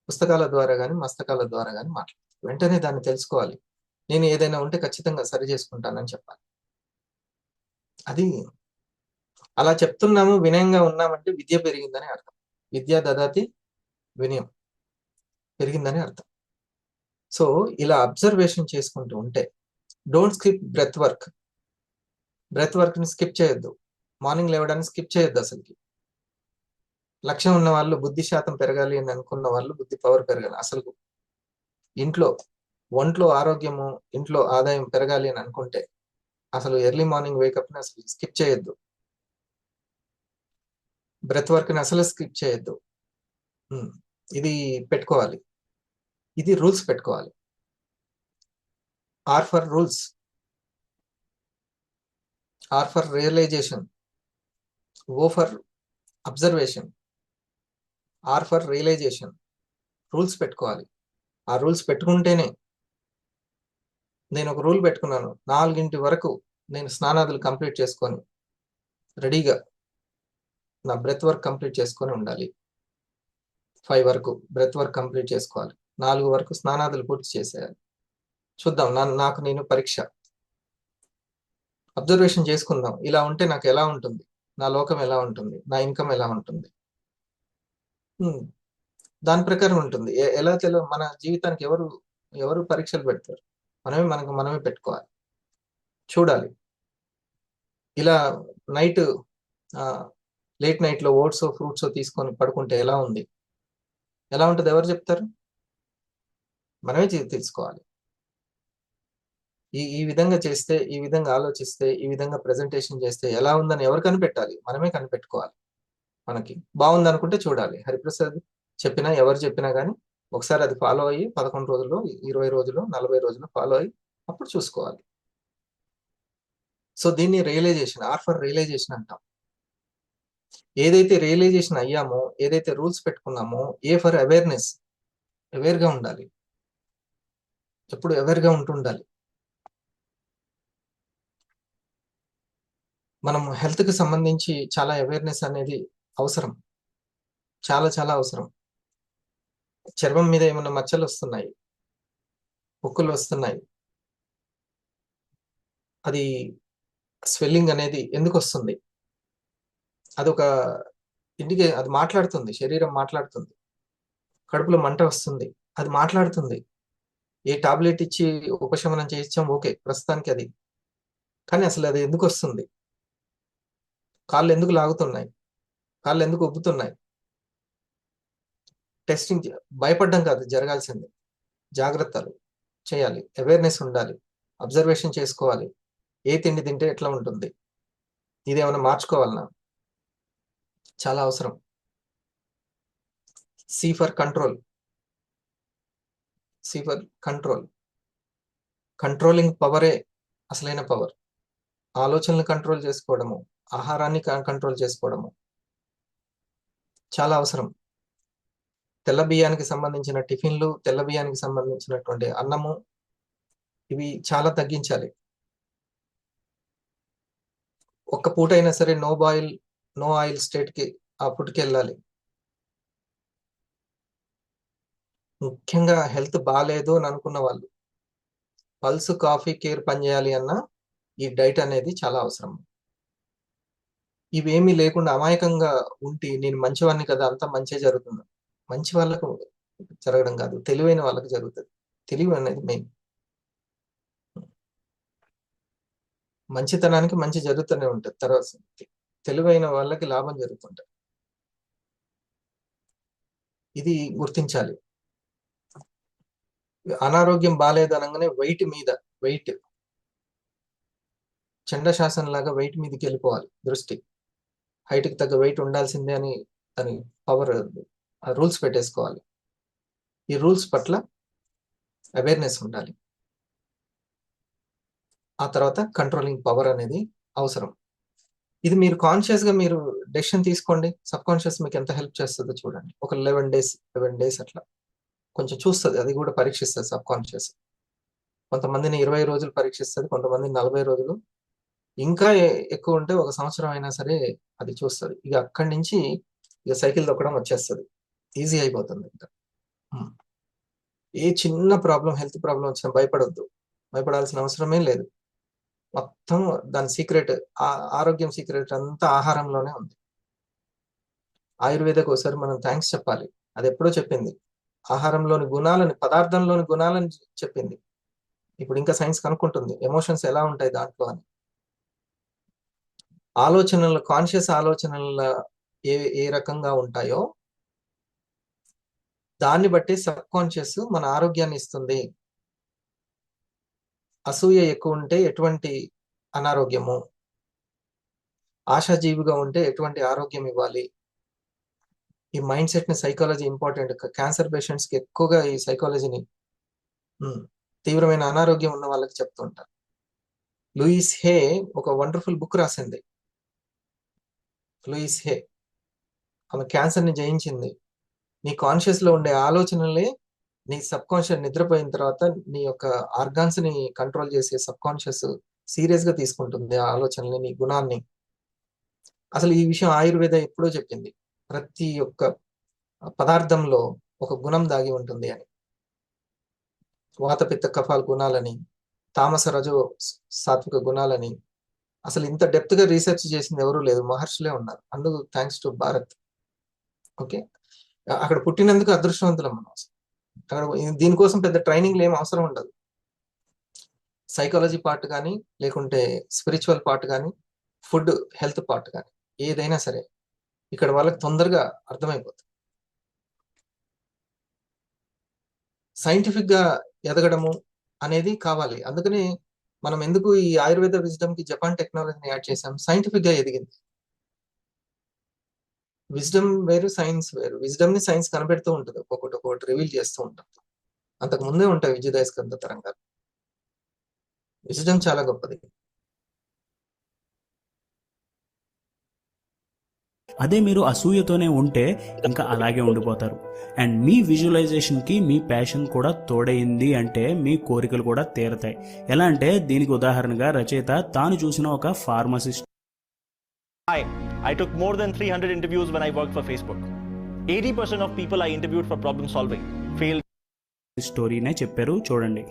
పుస్తకాల ద్వారా కానీ, మస్తకాల ద్వారా కానీ మాట్లాడుతుంది. వెంటనే దాన్ని తెలుసుకోవాలి. నేను ఏదైనా ఉంటే ఖచ్చితంగా సరి చేసుకుంటానని చెప్పాలి. అది అలా చెప్తున్నాము, వినయంగా ఉన్నామంటే విద్య పెరిగిందని అర్థం. విద్యా దదాతి వినయం పెరిగిందని అర్థం. సో ఇలా అబ్జర్వేషన్ చేసుకుంటూ ఉంటే, don't skip breath work. Breath వర్క్ని స్కిప్ చేయొద్దు. మార్నింగ్ లేవడానికి స్కిప్ చేయొద్దు. అసలుకి లక్ష్యం ఉన్న వాళ్ళు, బుద్ధి శాతం పెరగాలి అని అనుకున్న వాళ్ళు, బుద్ధి పవర్ పెరగాలి. అసలు ఒంట్లో ఆరోగ్యము, ఇంట్లో ఆదాయం పెరగాలి అని అనుకుంటే అసలు ఎర్లీ మార్నింగ్ వేకప్ని అసలు స్కిప్ చేయొద్దు. బ్రెత్ వర్క్ని అసలు స్కిప్ చేయొద్దు. ఇది పెట్టుకోవాలి. ఇది రూల్స్ పెట్టుకోవాలి. R for rules, R for realisation, O for observation, R for realisation. Rules పెట్టుకోవాలి. ఆ రూల్స్ పెట్టుకుంటేనే, నేను ఒక రూల్ పెట్టుకున్నాను, 4 వరకు నేను స్నానాదులు కంప్లీట్ చేసుకొని రెడీగా నా బ్రెత్ వర్క్ కంప్లీట్ చేసుకొని ఉండాలి. 5 వరకు బ్రెత్ వర్క్ కంప్లీట్ చేసుకోవాలి. 4 వరకు స్నానాదులు పూర్తి చేసేయాలి. చూద్దాం, నాకు నేను పరీక్ష, అబ్జర్వేషన్ చేసుకుందాం. ఇలా ఉంటే నాకు ఎలా ఉంటుంది, నా లోకం ఎలా ఉంటుంది, నా ఇన్కమ్ ఎలా ఉంటుంది, దాని ప్రకారం ఉంటుంది. ఎలా మన జీవితానికి ఎవరు పరీక్షలు పెడతారు? మనమే పెట్టుకోవాలి. చూడాలి. ఇలా లేట్ నైట్లో ఓట్స్ ఫ్రూట్స్ తీసుకొని పడుకుంటే ఎలా ఉంటుంది? ఎవరు చెప్తారు? మనమే తెలుసుకోవాలి. ఈ విధంగా చేస్తే, ఈ విధంగా ఆలోచిస్తే, ఈ విధంగా ప్రెజెంటేషన్ చేస్తే ఎలా ఉందని ఎవరు కనిపెట్టాలి? మనమే కనిపెట్టుకోవాలి. మనకి బాగుంది అనుకుంటే చూడాలి. హరిప్రసాద్ చెప్పినా, ఎవరు చెప్పినా కానీ ఒకసారి అది ఫాలో అయ్యి 11 రోజుల్లో, 20 రోజుల్లో, 40 రోజుల్లో ఫాలో అయ్యి అప్పుడు చూసుకోవాలి. సో దీన్ని రియలైజేషన్, ఆర్ ఫర్ రియలైజేషన్ అంటాం. ఏదైతే రియలైజేషన్ అయ్యామో, ఏదైతే రూల్స్ పెట్టుకున్నామో, ఏ ఫర్ అవేర్నెస్, అవేర్గా ఉండాలి. ఎప్పుడు అవేర్గా ఉంటుండాలి. మనం హెల్త్కి సంబంధించి చాలా అవేర్నెస్ అనేది అవసరం, చాలా చాలా అవసరం. చర్మం మీద ఏమైనా మచ్చలు వస్తున్నాయి, పొక్కులు వస్తున్నాయి, అది స్వెల్లింగ్ అనేది ఎందుకు వస్తుంది? అదొక ఇంటికి అది మాట్లాడుతుంది, శరీరం మాట్లాడుతుంది. కడుపులో మంట వస్తుంది, అది మాట్లాడుతుంది. ఏ టాబ్లెట్ ఇచ్చి ఉపశమనం చేయించాం, ఓకే ప్రస్తుతానికి అది. కానీ అసలు అది ఎందుకు వస్తుంది? కాళ్ళు ఎందుకు లాగుతున్నాయి? కాళ్ళు ఎందుకు ఉబ్బుతున్నాయి? టెస్టింగ్ భయపడడం కాదు జరగాల్సింది, జాగ్రత్తలు చేయాలి, అవేర్నెస్ ఉండాలి, అబ్జర్వేషన్ చేసుకోవాలి. ఏ తిండి తింటే ఎట్లా ఉంటుంది, ఇదేమైనా మార్చుకోవాలన్నా చాలా అవసరం. C for control, C for control. Controlling పవరే అసలైన పవర్. ఆలోచనలు కంట్రోల్ చేసుకోవడము, ఆహారాన్ని కంట్రోల్ చేసుకోవడము చాలా అవసరం. తెల్ల బియ్యానికి సంబంధించిన టిఫిన్లు, తెల్ల బియ్యానికి సంబంధించినటువంటి అన్నము, ఇవి చాలా తగ్గించాలి. ఒక్క పూట అయినా సరే నో ఆయిల్ స్టేట్కి ఆ ఫుడ్కి వెళ్ళాలి. ముఖ్యంగా హెల్త్ బాగాలేదు అని అనుకున్న వాళ్ళు, పల్స్ కాఫీ కేర్ పనిచేయాలి అన్న ఈ డైట్ అనేది చాలా అవసరం. ఇవేమీ లేకుండా అమాయకంగా ఉండి నేను మంచివాడిని కదా అంతా మంచి జరుగుతుంది, మంచి వాళ్ళకు జరగడం కాదు, తెలివైన వాళ్ళకి జరుగుతుంది. తెలివి అనేది మెయిన్. మంచితనానికి మంచి జరుగుతూనే ఉంటుంది, తర్వాత తెలివైన వాళ్ళకి లాభం జరుగుతుంటుంది. ఇది గుర్తించాలి. అనారోగ్యం బాగాలేదు అనగానే వెయిట్ చండశాసనం లాగా వెయిట్ మీదకి వెళ్ళిపోవాలి దృష్టి. హైట్కి తగ్గ వెయిట్ ఉండాల్సిందే అని దాని పవర్ రూల్స్ పెట్టేసుకోవాలి. ఈ రూల్స్ పట్ల అవేర్నెస్ ఉండాలి. ఆ తర్వాత కంట్రోలింగ్ పవర్ అనేది అవసరం. ఇది మీరు కాన్షియస్గా మీరు డెసిషన్ తీసుకోండి, సబ్ కాన్షియస్ మీకు ఎంత హెల్ప్ చేస్తుందో చూడండి. ఒక 11 days అట్లా కొంచెం చూస్తుంది, అది కూడా పరీక్షిస్తుంది సబ్ కాన్షియస్. కొంతమందిని 20 రోజులు పరీక్షిస్తుంది, కొంతమందిని 40 రోజులు, ఇంకా ఎక్కువ ఉంటే 1 సంవత్సరం అయినా సరే అది చూస్తుంది. ఇక అక్కడి నుంచి ఇక సైకిల్ తొక్కడం వచ్చేస్తుంది, ఈజీ అయిపోతుంది. ఇంకా ఏ చిన్న ప్రాబ్లం, హెల్త్ ప్రాబ్లం వచ్చినా భయపడొద్దు, భయపడాల్సిన అవసరమే లేదు. మొత్తం దాని సీక్రెట్, ఆరోగ్యం సీక్రెట్ అంతా ఆహారంలోనే ఉంది. ఆయుర్వేదకు ఒకసారి మనం థ్యాంక్స్ చెప్పాలి, అది ఎప్పుడో చెప్పింది. ఆహారంలోని గుణాలని, పదార్థంలోని గుణాలని చెప్పింది. ఇప్పుడు ఇంకా సైన్స్ కనుక్కుంటుంది ఎమోషన్స్ ఎలా ఉంటాయి దాంట్లో అని. ఆలోచనలు, కాన్షియస్ ఆలోచనల ఏ రకంగా ఉంటాయో దాన్ని బట్టి సబ్ కాన్షియస్ మన ఆరోగ్యాన్ని ఇస్తుంది. అసూయ ఎక్కువ ఉంటే ఎటువంటి అనారోగ్యము, ఆశాజీవిగా ఉంటే ఎటువంటి ఆరోగ్యం ఇవ్వాలి. ఈ మైండ్ సెట్ ని, సైకాలజీ ఇంపార్టెంట్. క్యాన్సర్ పేషెంట్స్ కి ఎక్కువగా ఈ సైకాలజీని, తీవ్రమైన అనారోగ్యం ఉన్న వాళ్ళకి చెప్తూ ఉంటారు. లూయిస్ హే ఒక వండర్ఫుల్ బుక్ రాసింది. లూయిస్ హే ఆమె క్యాన్సర్ ని జయించింది. నీ కాన్షియస్ లో ఉండే ఆలోచనలే నీ సబ్ కాన్షియస్ నిద్రపోయిన తర్వాత నీ యొక్క ఆర్గాన్స్ ని కంట్రోల్ చేసే సబ్ కాన్షియస్ సీరియస్ గా తీసుకుంటుంది ఆ ఆలోచనని, నీ గుణాన్ని. అసలు ఈ విషయం ఆయుర్వేద ఎప్పుడో చెప్పింది, ప్రతి ఒక్క పదార్థంలో ఒక గుణం దాగి ఉంటుంది అని. వాత పిత్త కఫాల గుణాలని, తామస రజో సాత్విక గుణాలని. అసలు ఇంత డెప్త్ గా రీసెర్చ్ చేసింది ఎవరూ లేదు, మహర్షులే ఉన్నారు. అందుకు థ్యాంక్స్ టు భారత్. ఓకే, అక్కడ పుట్టినందుకు అదృష్టవంతులం మనం. అక్కడ దీనికోసం పెద్ద ట్రైనింగ్లు ఏం అవసరం ఉండదు. సైకాలజీ పార్ట్ కానీ, లేకుంటే స్పిరిచువల్ పార్ట్ కానీ, ఫుడ్ హెల్త్ పార్ట్ కానీ, ఏదైనా సరే ఇక్కడ వాళ్ళకి తొందరగా అర్థమైపోతుంది. సైంటిఫిక్ గా ఎదగడము అనేది కావాలి. అందుకని మనం ఎందుకు ఈ ఆయుర్వేద విజ్డమ్ కి జపాన్ టెక్నాలజీని యాడ్ చేసాం, సైంటిఫిక్ గా ఎదిగింది. విజ్డమ్ వేరు, సైన్స్ వేరు. విజ్డమ్ ని సైన్స్ కనిపెడుతూ ఉంటుంది, ఒక్కొక్కటి రివీల్ చేస్తూ ఉంటుంది. అంతకు ముందే ఉంటాయి విద్యుదయస్కంద తరంగాలు. విజ్డమ్ చాలా గొప్పది. అదే మీరు అసూయతోనే ఉంటే ఇంకా అలాగే ఉండిపోతారు. అండ్ మీ విజువలైజేషన్కి మీ ప్యాషన్ కూడా తోడైంది అంటే మీ కోరికలు కూడా తీరతాయి. ఎలా అంటే దీనికి ఉదాహరణగా రచయిత తాను చూసిన ఒక pharmacist Hi, I took more than 300 interviews when I worked for Facebook. 80% of people I interviewed for problem solving failed. స్టోరీనే చెప్పారు చూడండి.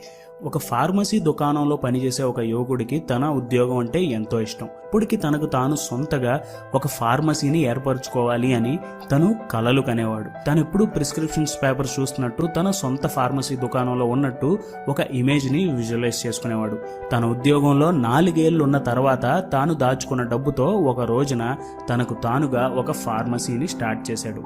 ఒక ఫార్మసీ దుకాణంలో పనిచేసే ఒక యువకుడికి తన ఉద్యోగం అంటే ఎంతో ఇష్టం. ఇప్పటికి తనకు తాను సొంతగా ఒక ఫార్మసీని ఏర్పరచుకోవాలి అని తను కలలు కనేవాడు. తను ఎప్పుడు ప్రిస్క్రిప్షన్స్ పేపర్స్ చూస్తున్నట్టు తన సొంత ఫార్మసీ దుకాణంలో ఉన్నట్టు ఒక ఇమేజ్ని విజువలైజ్ చేసుకునేవాడు. తన ఉద్యోగంలో 4 ఏళ్ళు ఉన్న తర్వాత తాను దాచుకున్న డబ్బుతో ఒక రోజున తనకు తానుగా ఒక ఫార్మసీని స్టార్ట్ చేశాడు.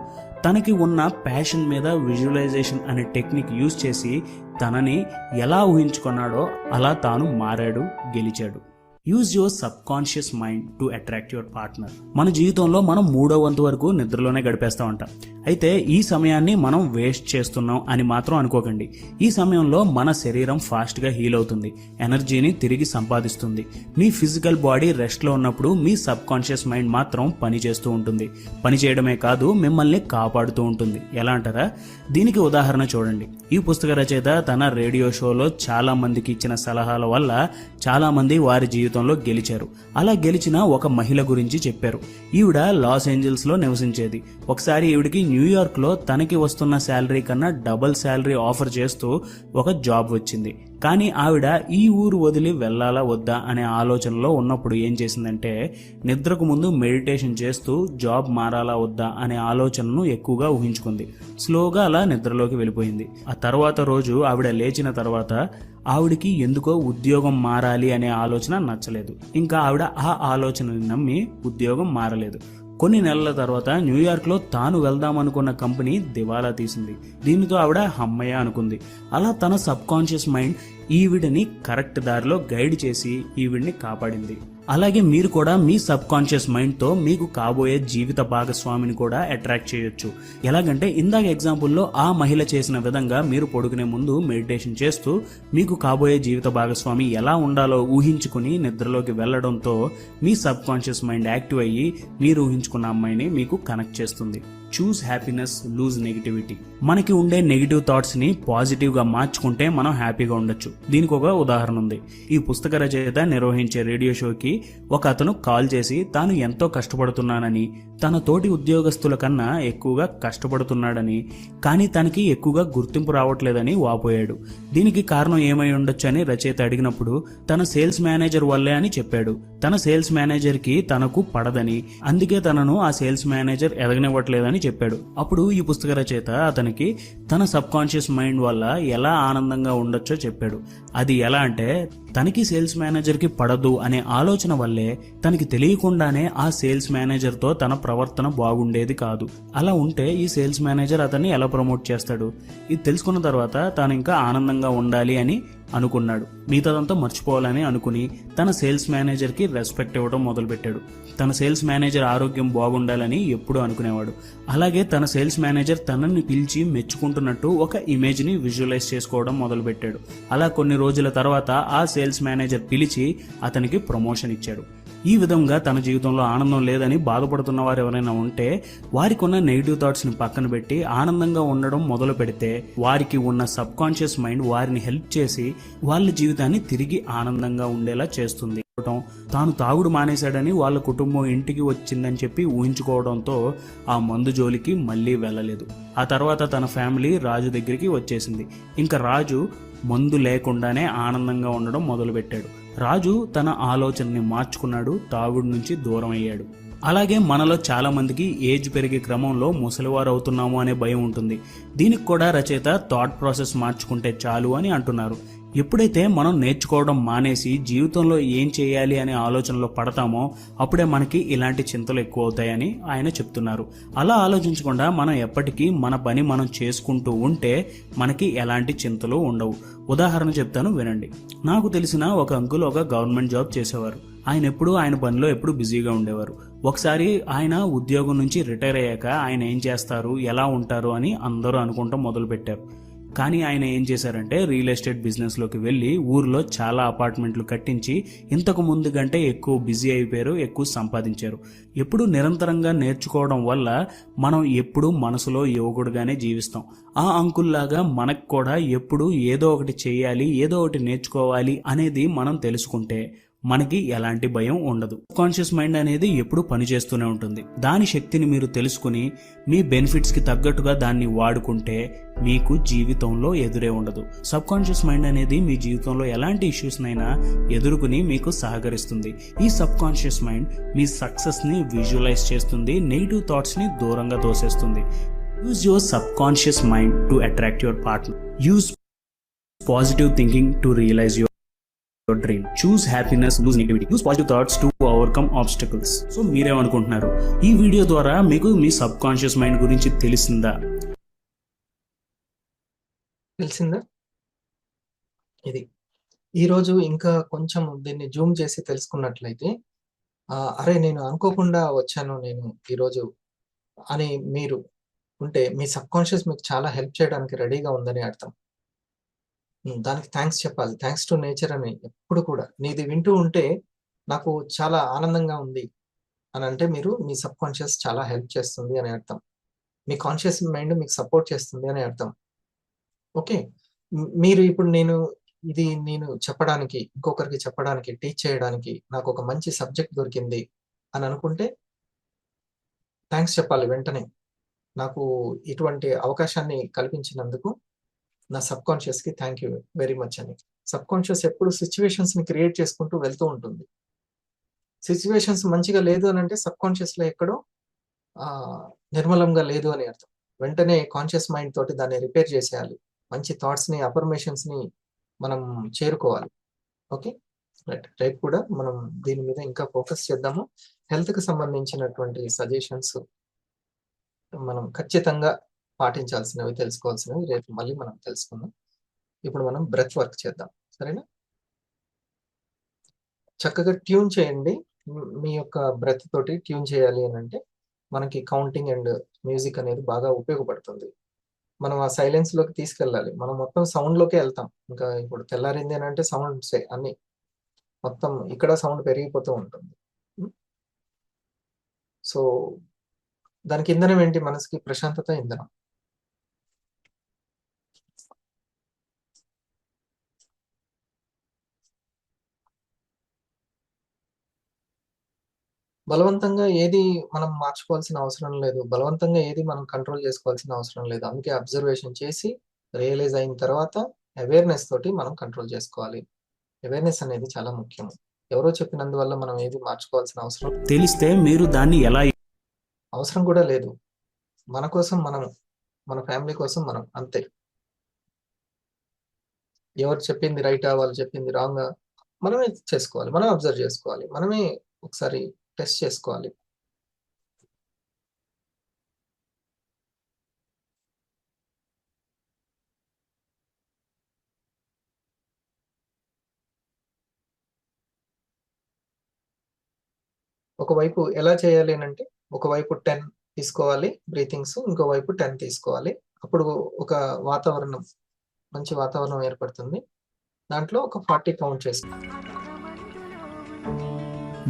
తనకి ఉన్న ప్యాషన్ మీద విజువలైజేషన్ అనే టెక్నిక్ యూజ్ చేసి తనని ఎలా ఊహించుకున్నాడో అలా తాను మారాడు, గెలిచాడు. Use your subconscious mind to attract your partner. మన జీవితంలో మనం 3వ వంతు వరకు నిద్రలోనే గడిపేస్తూ ఉంటాం. అయితే ఈ సమయాన్ని మనం వేస్ట్ చేస్తున్నాం అని మాత్రం అనుకోకండి. ఈ సమయంలో మన శరీరం ఫాస్ట్గా హీల్ అవుతుంది, ఎనర్జీని తిరిగి సంపాదిస్తుంది. మీ ఫిజికల్ బాడీ రెస్ట్లో ఉన్నప్పుడు మీ సబ్ కాన్షియస్ మైండ్ మాత్రం పని చేస్తూ ఉంటుంది. పని చేయడమే కాదు, మిమ్మల్ని కాపాడుతూ ఉంటుంది. ఎలా అంటారా? దీనికి ఉదాహరణ చూడండి. ఈ పుస్తక రచయిత తన రేడియో షోలో చాలా మందికి ఇచ్చిన సలహాల వల్ల చాలా మంది వారి జీవితంలో గెలిచారు. అలా గెలిచిన ఒక మహిళ గురించి చెప్పారు. ఈవిడ లాస్ ఏంజల్స్ లో నివసించేది. ఒకసారి ఈవిడికి న్యూయార్క్ లో తనకి వస్తున్న శాలరీ కన్నా డబుల్ శాలరీ ఆఫర్ చేస్తూ ఒక జాబ్ వచ్చింది. కానీ ఆవిడ ఈ ఊరు వదిలి వెళ్ళాలా వద్దా అనే ఆలోచనలో ఉన్నప్పుడు ఏం చేసిందంటే, నిద్రకు ముందు మెడిటేషన్ చేస్తూ జాబ్ మారాలా వద్దా అనే ఆలోచనను ఎక్కువగా ఊహించుకుంది. స్లోగా అలా నిద్రలోకి వెళ్ళిపోయింది. ఆ తర్వాత రోజు ఆవిడ లేచిన తర్వాత ఆవిడికి ఎందుకో ఉద్యోగం మారాలి అనే ఆలోచన నచ్చలేదు. ఇంకా ఆవిడ ఆ ఆలోచనని నమ్మి ఉద్యోగం మారలేదు. కొన్ని నెలల తర్వాత న్యూయార్క్లో తాను వెళ్దామనుకున్న కంపెనీ దివాలా తీసింది. దీనితో ఆవిడ హమ్మయ్య అనుకుంది. అలా తన సబ్ కాన్షియస్ మైండ్ ఈవిడని కరెక్ట్ దారిలో గైడ్ చేసి ఈవిడ్ని కాపాడింది. అలాగే మీరు కూడా మీ సబ్ కాన్షియస్ మైండ్తో మీకు కాబోయే జీవిత భాగస్వామిని కూడా అట్రాక్ట్ చేయొచ్చు. ఎలాగంటే ఇందాక ఎగ్జాంపుల్లో ఆ మహిళ చేసిన విధంగా మీరు పడుకునే ముందు మెడిటేషన్ చేస్తూ మీకు కాబోయే జీవిత భాగస్వామి ఎలా ఉండాలో ఊహించుకుని నిద్రలోకి వెళ్లడంతో మీ సబ్ కాన్షియస్ మైండ్ యాక్టివ్ అయ్యి మీరు ఊహించుకున్న అమ్మాయిని మీకు కనెక్ట్ చేస్తుంది. చూస్ హ్యాపీనెస్, లూజ్ నెగిటివిటీ. మనకి ఉండే నెగిటివ్ థాట్స్ ని పాజిటివ్ గా మార్చుకుంటే మనం హ్యాపీగా ఉండొచ్చు. దీనికి ఒక ఉదాహరణ ఉంది. ఈ పుస్తక రచయిత నిర్వహించే రేడియో షోకి ఒక అతను కాల్ చేసి తాను ఎంతో కష్టపడుతున్నానని, తన తోటి ఉద్యోగస్తుల కన్నా ఎక్కువగా కష్టపడుతున్నాడని, కానీ తనకి ఎక్కువగా గుర్తింపు రావట్లేదని వాపోయాడు. దీనికి కారణం ఏమై ఉండొచ్చు అని రచయిత అడిగినప్పుడు తన సేల్స్ మేనేజర్ వల్లే అని చెప్పాడు. తన సేల్స్ మేనేజర్ కి తనకు పడదని, అందుకే తనను ఆ సేల్స్ మేనేజర్ ఎదగనివ్వట్లేదని చెప్పాడు. అప్పుడు ఈ పుస్తక రచయిత అతనికి తన సబ్ కాన్షియస్ మైండ్ వల్ల ఎలా ఆనందంగా ఉండొచ్చో చెప్పాడు. అది ఎలా అంటే, తనకి సేల్స్ మేనేజర్ కి పడదు అనే ఆలోచన వల్లే తనకి తెలియకుండానే ఆ సేల్స్ మేనేజర్ తో తన ప్రవర్తన బాగుండేది కాదు. అలా ఉంటే ఈ సేల్స్ మేనేజర్ అతన్ని ఎలా ప్రమోట్ చేస్తాడు? ఇది తెలుసుకున్న తర్వాత తాను ఇంకా ఆనందంగా ఉండాలి అని అనుకున్నాడు. మిగతాదంతా మర్చిపోవాలని అనుకుని తన సేల్స్ మేనేజర్ కి రెస్పెక్ట్ ఇవ్వడం మొదలుపెట్టాడు. తన సేల్స్ మేనేజర్ ఆరోగ్యం బాగుండాలని ఎప్పుడూ అనుకునేవాడు. అలాగే తన సేల్స్ మేనేజర్ తనని పిలిచి మెచ్చుకుంటున్నట్టు ఒక ఇమేజ్ ని విజువలైజ్ చేసుకోవడం మొదలుపెట్టాడు. అలా కొన్ని రోజుల తర్వాత ఆ సేల్స్ మేనేజర్ పిలిచి అతనికి ప్రమోషన్ ఇచ్చాడు. ఈ విధంగా తన జీవితంలో ఆనందం లేదని బాధపడుతున్న వారు ఎవరైనా ఉంటే వారికి ఉన్న నెగిటివ్ థాట్స్ ని పక్కన పెట్టి ఆనందంగా ఉండడం మొదలు పెడితే వారికి ఉన్న సబ్ కాన్షియస్ మైండ్ వారిని హెల్ప్ చేసి వాళ్ళ జీవితాన్ని తిరిగి ఆనందంగా ఉండేలా చేస్తుంది. తాను తాగుడు మానేశాడని వాళ్ళ కుటుంబం ఇంటికి వచ్చిందని చెప్పి ఊహించుకోవడంతో ఆ మందు జోలికి మళ్ళీ వెళ్ళలేదు. ఆ తర్వాత తన ఫ్యామిలీ రాజు దగ్గరికి వచ్చేసింది. ఇంకా రాజు మందు లేకుండానే ఆనందంగా ఉండడం మొదలుపెట్టాడు. రాజు తన ఆలోచనని మార్చుకున్నాడు, తాగుడు నుంచి దూరం అయ్యాడు. అలాగే మనలో చాలా మందికి ఏజ్ పెరిగే క్రమంలో ముసలివారు అవుతున్నాము అనే భయం ఉంటుంది. దీనికి కూడా రచయిత థాట్ ప్రాసెస్ మార్చుకుంటే చాలు అని అంటున్నారు. ఎప్పుడైతే మనం నేర్చుకోవడం మానేసి జీవితంలో ఏం చేయాలి అనే ఆలోచనలో పడతామో అప్పుడే మనకి ఇలాంటి చింతలు ఎక్కువ అవుతాయని ఆయన చెప్తున్నారు. అలా ఆలోచించకుండా మనం ఎప్పటికీ మన పని మనం చేసుకుంటూ ఉంటే మనకి ఎలాంటి చింతలు ఉండవు. ఉదాహరణ చెప్తాను, వినండి. నాకు తెలిసిన ఒక అంకుల్ ఒక గవర్నమెంట్ జాబ్ చేసేవారు. ఆయన ఆయన పనిలో ఎప్పుడు బిజీగా ఉండేవారు. ఒకసారి ఆయన ఉద్యోగం నుంచి రిటైర్ అయ్యాక ఆయన ఏం చేస్తారు, ఎలా ఉంటారు అని అందరూ అనుకుంటాం మొదలుపెట్టారు. కానీ ఆయన ఏం చేశారంటే రియల్ ఎస్టేట్ బిజినెస్లోకి వెళ్ళి ఊర్లో చాలా అపార్ట్మెంట్లు కట్టించి ఇంతకు ముందు కంటే ఎక్కువ బిజీ అయిపోయారు, ఎక్కువ సంపాదించారు. ఎప్పుడు నిరంతరంగా నేర్చుకోవడం వల్ల మనం ఎప్పుడు మనసులో యువకుడుగానే జీవిస్తాం. ఆ అంకుల్లాగా మనకు కూడా ఎప్పుడు ఏదో ఒకటి చేయాలి, ఏదో ఒకటి నేర్చుకోవాలి అనేది మనం తెలుసుకుంటే మనకి ఎలాంటి భయం ఉండదు. కాన్షియస్ మైండ్ అనేది ఎప్పుడు పనిచేస్తూనే ఉంటుంది. దాని శక్తిని మీరు తెలుసుకుని మీ బెనిఫిట్స్కి తగ్గట్టుగా దాన్ని వాడుకుంటే మీకు జీవితంలో ఎదురే ఉండదు. సబ్ కాన్షియస్ మైండ్ అనేది మీ జీవితంలో ఎలాంటి ఇష్యూస్నైనా ఎదుర్కొని మీకు సహకరిస్తుంది. ఈ సబ్ కాన్షియస్ మైండ్ మీ సక్సెస్ని విజువలైజ్ చేస్తుంది, నెగిటివ్ థాట్స్ని దూరంగా తోసేస్తుంది. Use your subconscious mind to attract your partner. Use positive thinking to realise your dream. Choose happiness, lose negativity. Use positive thoughts to overcome obstacles. So మీరేమనుకుంటున్నారు? ఈ video ద్వారా మీకు మీ sub conscious mind గురించి తెలిసిందా? ఇది ఈరోజు ఇంకా కొంచెం దీన్ని జూమ్ చేసి తెలుసుకున్నట్లయితే, అరే నేను అనుకోకుండా వచ్చాను నేను ఈరోజు అని మీరు ఉంటే మీ సబ్ కాన్షియస్ మీకు చాలా హెల్ప్ చేయడానికి రెడీగా ఉందని అర్థం. దానికి థ్యాంక్స్ చెప్పాలి. థ్యాంక్స్ టు నేచర్ అని ఎప్పుడు కూడా. నీది వింటూ ఉంటే నాకు చాలా ఆనందంగా ఉంది అని అంటే మీరు మీ సబ్ కాన్షియస్ చాలా హెల్ప్ చేస్తుంది అని అర్థం. మీ కాన్షియస్ మైండ్ మీకు సపోర్ట్ చేస్తుంది అని అర్థం. ఓకే, మీరు ఇప్పుడు నేను చెప్పడానికి, ఇంకొకరికి చెప్పడానికి, టీచ్ చేయడానికి నాకు ఒక మంచి సబ్జెక్ట్ దొరికింది అని అనుకుంటే థ్యాంక్స్ చెప్పాలి వెంటనే. నాకు ఇటువంటి అవకాశాన్ని కల్పించినందుకు నా సబ్ కాన్షియస్కి థ్యాంక్ యూ వెరీ మచ్ అని. సబ్ కాన్షియస్ ఎప్పుడు సిచ్యువేషన్స్ని క్రియేట్ చేసుకుంటూ వెళ్తూ ఉంటుంది. సిచ్యువేషన్స్ మంచిగా లేదు అని అంటే సబ్ కాన్షియస్లో ఎక్కడో నిర్మలంగా లేదు అని అర్థం. వెంటనే కాన్షియస్ మైండ్ తోటి దాన్ని రిపేర్ చేసేయాలి. మంచి థాట్స్ని, అఫర్మేషన్స్ని మనం చేరుకోవాలి. ఓకే, రేపు కూడా మనం దీని మీద ఇంకా ఫోకస్ చేద్దాము. హెల్త్కి సంబంధించినటువంటి సజెషన్స్ మనం ఖచ్చితంగా పాటించాల్సినవి, తెలుసుకోవాల్సినవి రేపు మళ్ళీ మనం తెలుసుకుందాం. ఇప్పుడు మనం బ్రెత్ వర్క్ చేద్దాం, సరేనా? చక్కగా ట్యూన్ చేయండి. మీ యొక్క బ్రెత్ తోటి ట్యూన్ చేయాలి అని అంటే మనకి కౌంటింగ్ అండ్ మ్యూజిక్ అనేది బాగా ఉపయోగపడుతుంది. మనం ఆ సైలెన్స్లోకి తీసుకెళ్ళాలి. మనం మొత్తం సౌండ్లోకే వెళ్తాం. ఇంకా ఇప్పుడు తెల్లారింది అని అంటే సౌండ్సే అన్ని, మొత్తం ఇక్కడ సౌండ్ పెరిగిపోతూ ఉంటుంది. సో దానికి ఇంధనం ఏంటి? మనసుకి ప్రశాంతత ఇంధనం. బలవంతంగా ఏది మనం మార్చుకోవాల్సిన అవసరం లేదు. బలవంతంగా ఏది మనం కంట్రోల్ చేసుకోవాల్సిన అవసరం లేదు. అందుకే అబ్జర్వేషన్ చేసి రియలైజ్ అయిన తర్వాత అవేర్నెస్ తోటి మనం కంట్రోల్ చేసుకోవాలి. అవేర్నెస్ అనేది చాలా ముఖ్యం. ఎవరో చెప్పినందువల్ల మనం ఏది మార్చుకోవాల్సిన అవసరం తెలిస్తే మీరు దాన్ని ఎలా అవసరం కూడా లేదు. మన కోసం మనం, మన ఫ్యామిలీ కోసం మనం, అంతే. ఎవరు చెప్పింది రైటా, వాళ్ళు చెప్పింది రాంగా మనమే చేసుకోవాలి. మనం అబ్జర్వ్ చేసుకోవాలి. మనమే ఒకసారి టెస్ట్ చేసుకోవాలి. ఒకవైపు ఎలా చేయాలి అని అంటే, ఒకవైపు 10 తీసుకోవాలి బ్రీతింగ్స్, ఇంకోవైపు 10 తీసుకోవాలి. అప్పుడు ఒక వాతావరణం, మంచి వాతావరణం ఏర్పడుతుంది. దాంట్లో ఒక 40 కౌంట్ చేసుకోవాలి.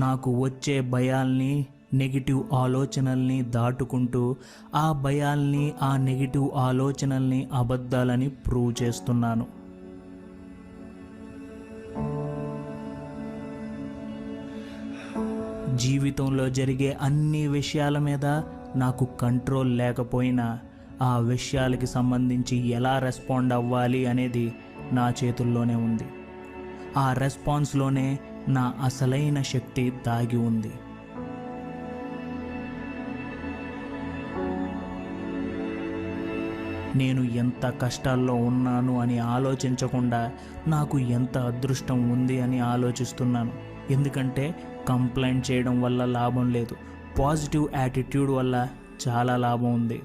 నాకు వచ్చే భయాల్ని, నెగిటివ్ ఆలోచనల్ని దాటుకుంటూ ఆ భయాల్ని, ఆ నెగిటివ్ ఆలోచనల్ని అబద్ధాలని ప్రూవ్ చేస్తున్నాను. జీవితంలో జరిగే అన్ని విషయాల మీద నాకు కంట్రోల్ లేకపోయినా ఆ విషయాలకి సంబంధించి ఎలా రెస్పాండ్ అవ్వాలి అనేది నా చేతుల్లోనే ఉంది. ఆ రెస్పాన్స్లోనే నా అసలైన శక్తి దాగి ఉంది. నేను ఎంత కష్టాల్లో ఉన్నాను అని ఆలోచించకుండా నాకు ఎంత అదృష్టం ఉంది అని ఆలోచిస్తున్నాను. ఎందుకంటే కంప్లైంట్ చేయడం వల్ల లాభం లేదు, పాజిటివ్ యాటిట్యూడ్ వల్ల చాలా లాభం ఉంది.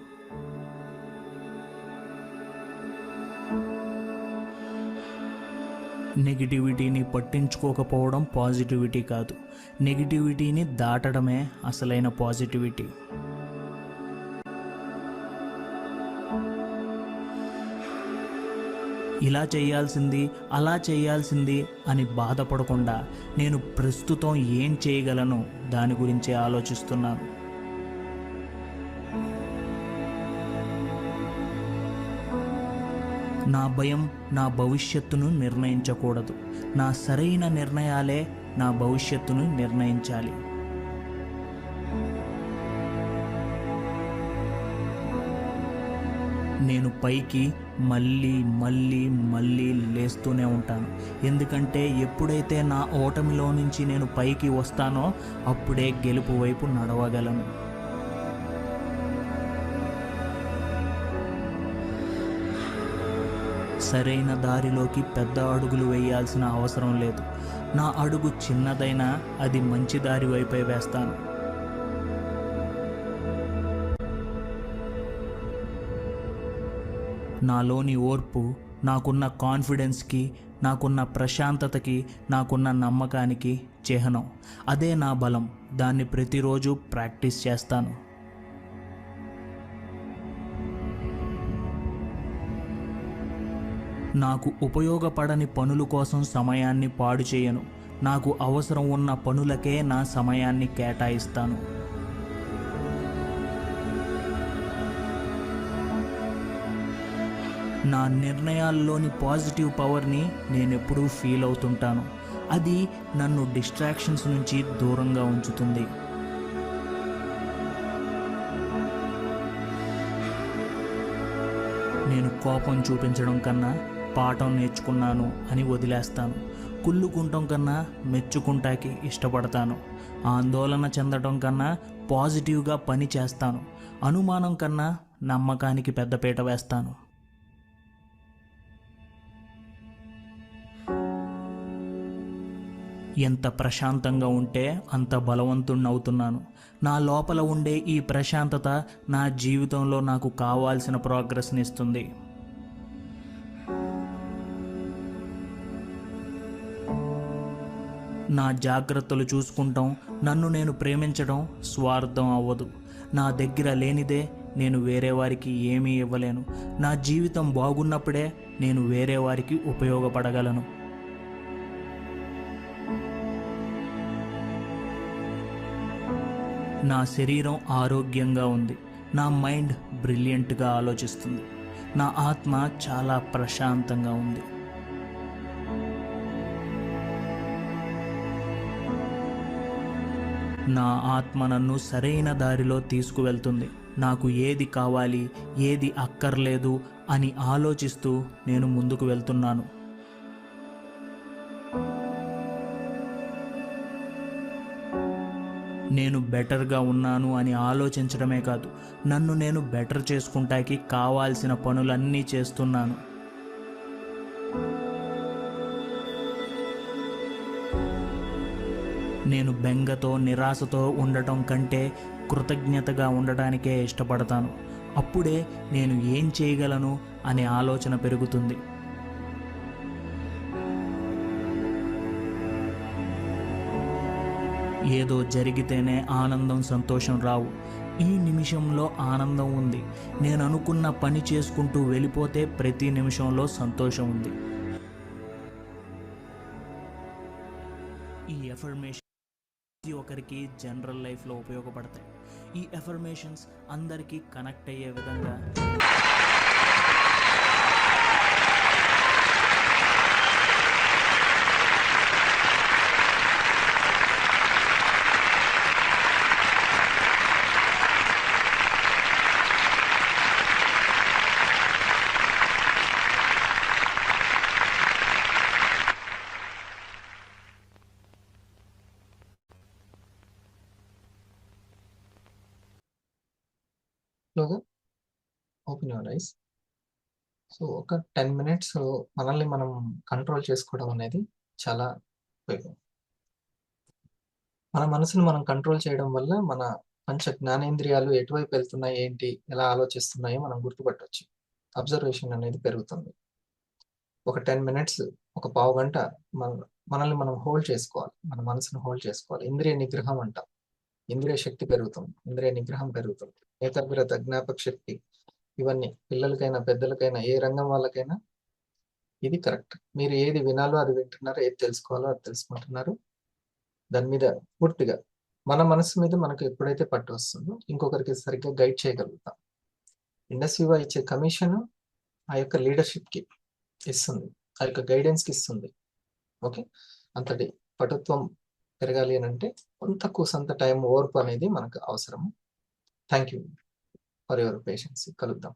నెగిటివిటీని పట్టించుకోకపోవడం పాజిటివిటీ కాదు, నెగిటివిటీని దాటడమే అసలైన పాజిటివిటీ. ఇలా చేయాల్సింది, అలా చేయాల్సింది అని బాధపడకుండా నేను ప్రస్తుతం ఏం చేయగలను దాని గురించే ఆలోచిస్తున్నాను. నా భయం నా భవిష్యత్తును నిర్ణయించకూడదు. నా సరైన నిర్ణయాలే నా భవిష్యత్తును నిర్ణయించాలి. నేను పైకి మళ్ళీ మళ్ళీ మళ్ళీ లేస్తూనే ఉంటాను. ఎందుకంటే ఎప్పుడైతే నా ఓటమిలో నుంచి నేను పైకి వస్తానో అప్పుడే గెలుపు వైపు నడవగలను. సరైన దారిలోకి పెద్ద అడుగులు వేయాల్సిన అవసరం లేదు. నా అడుగు చిన్నదైనా అది మంచి దారి వైపే వేస్తాను. నాలోని ఓర్పు, నాకున్న కాన్ఫిడెన్స్కి, నాకున్న ప్రశాంతతకి, నాకున్న నమ్మకానికి చిహ్నం. అదే నా బలం. దాన్ని ప్రతిరోజు ప్రాక్టీస్ చేస్తాను. నాకు ఉపయోగపడని పనుల కోసం సమయాన్ని పాడు చేయను. నాకు అవసరం ఉన్న పనులకే నా సమయాన్ని కేటాయిస్తాను. నా నిర్ణయాల్లోని పాజిటివ్ పవర్ని నేనెప్పుడూ ఫీల్ అవుతుంటాను. అది నన్ను డిస్ట్రాక్షన్స్ నుంచి దూరంగా ఉంచుతుంది. నేను కోపం చూపించడం కన్నా పాఠం నేర్చుకున్నాను అని వదిలేస్తాను. కుళ్ళుకుంటాం కన్నా మెచ్చుకుంటాకి ఇష్టపడతాను. ఆందోళన చెందడం కన్నా పాజిటివ్గా పని చేస్తాను. అనుమానం కన్నా నమ్మకానికి పెద్దపీట వేస్తాను. ఎంత ప్రశాంతంగా ఉంటే అంత బలవంతుణ్ణవుతున్నాను. నా లోపల ఉండే ఈ ప్రశాంతత నా జీవితంలో నాకు కావాల్సిన ప్రోగ్రెస్ని ఇస్తుంది. నా జాగ్రత్తలు చూసుకుంటాం, నన్ను నేను ప్రేమించడం స్వార్థం అవ్వదు. నా దగ్గర లేనిదే నేను వేరే వారికి ఏమీ ఇవ్వలేను. నా జీవితం బాగున్నప్పుడే నేను వేరే వారికి ఉపయోగపడగలను. నా శరీరం ఆరోగ్యంగా ఉంది. నా మైండ్ బ్రిలియంట్గా ఆలోచిస్తుంది. నా ఆత్మ చాలా ప్రశాంతంగా ఉంది. నా ఆత్మ నన్ను సరైన దారిలో తీసుకువెళ్తుంది. నాకు ఏది కావాలి, ఏది అక్కర్లేదు అని ఆలోచిస్తూ నేను ముందుకు వెళ్తున్నాను. నేను బెటర్గా ఉన్నాను అని ఆలోచించడమే కాదు, నన్ను నేను బెటర్ చేసుకుంటాకి కావాల్సిన పనులన్నీ చేస్తున్నాను. నేను బెంగతో, నిరాశతో ఉండటం కంటే కృతజ్ఞతగా ఉండటానికే ఇష్టపడతాను. అప్పుడే నేను ఏం చేయగలను అనే ఆలోచన పెరుగుతుంది. ఏదో జరిగితేనే ఆనందం, సంతోషం రావు. ఈ నిమిషంలో ఆనందం ఉంది. నేను అనుకున్న పని చేసుకుంటూ వెళ్ళిపోతే ప్రతి నిమిషంలో సంతోషం ఉంది. ఈ ఎఫర్మేషన్ ప్రతి ఒక్కరికి జనరల్ లైఫ్లో ఉపయోగపడతాయి. ఈ ఎఫర్మేషన్స్ అందరికీ కనెక్ట్ అయ్యే విధంగా స్లోగా ఓపెన్ యువర్ ఐస్. సో ఒక 10 minutes మనల్ని మనం కంట్రోల్ చేసుకోవడం అనేది చాలా ఉపయోగం. మన మనసును మనం కంట్రోల్ చేయడం వల్ల మన పంచ జ్ఞానేంద్రియాలు ఎటువైపు వెళ్తున్నాయి, ఏంటి, ఎలా ఆలోచిస్తున్నాయో మనం గుర్తుపట్టవచ్చు. అబ్జర్వేషన్ అనేది పెరుగుతుంది. ఒక 10 minutes, ఒక పావు గంట మనల్ని మనం హోల్డ్ చేసుకోవాలి. మన మనసును హోల్డ్ చేసుకోవాలి. ఇంద్రియ నిగ్రహం అంటాం. ఇంద్రియ శక్తి పెరుగుతుంది, ఇంద్రియ నిగ్రహం పెరుగుతుంది. ఏకాగ్రత, జ్ఞాపక శక్తి, ఇవన్నీ పిల్లలకైనా పెద్దలకైనా ఏ రంగం వాళ్ళకైనా ఇది కరెక్ట్. మీరు ఏది వినాలో అది వింటున్నారు, ఏది తెలుసుకోవాలో అది తెలుసుకుంటున్నారు. దాని మీద పూర్తిగా మన మనసు మీద మనకు ఎప్పుడైతే పట్టు వస్తుందో ఇంకొకరికి సరిగ్గా గైడ్ చేయగలుగుతాం. ఇండస్ట్రీవా ఇచ్చే కమిషన్ ఆ యొక్క లీడర్షిప్కి ఇస్తుంది, ఆ యొక్క గైడెన్స్కి ఇస్తుంది. ఓకే, అంతటి పటుత్వం పెరగాలి అని అంటే కొంత కూసంత టైం ఓర్పు అనేది మనకు అవసరం. Thank you for your patience. కలుద్దాం.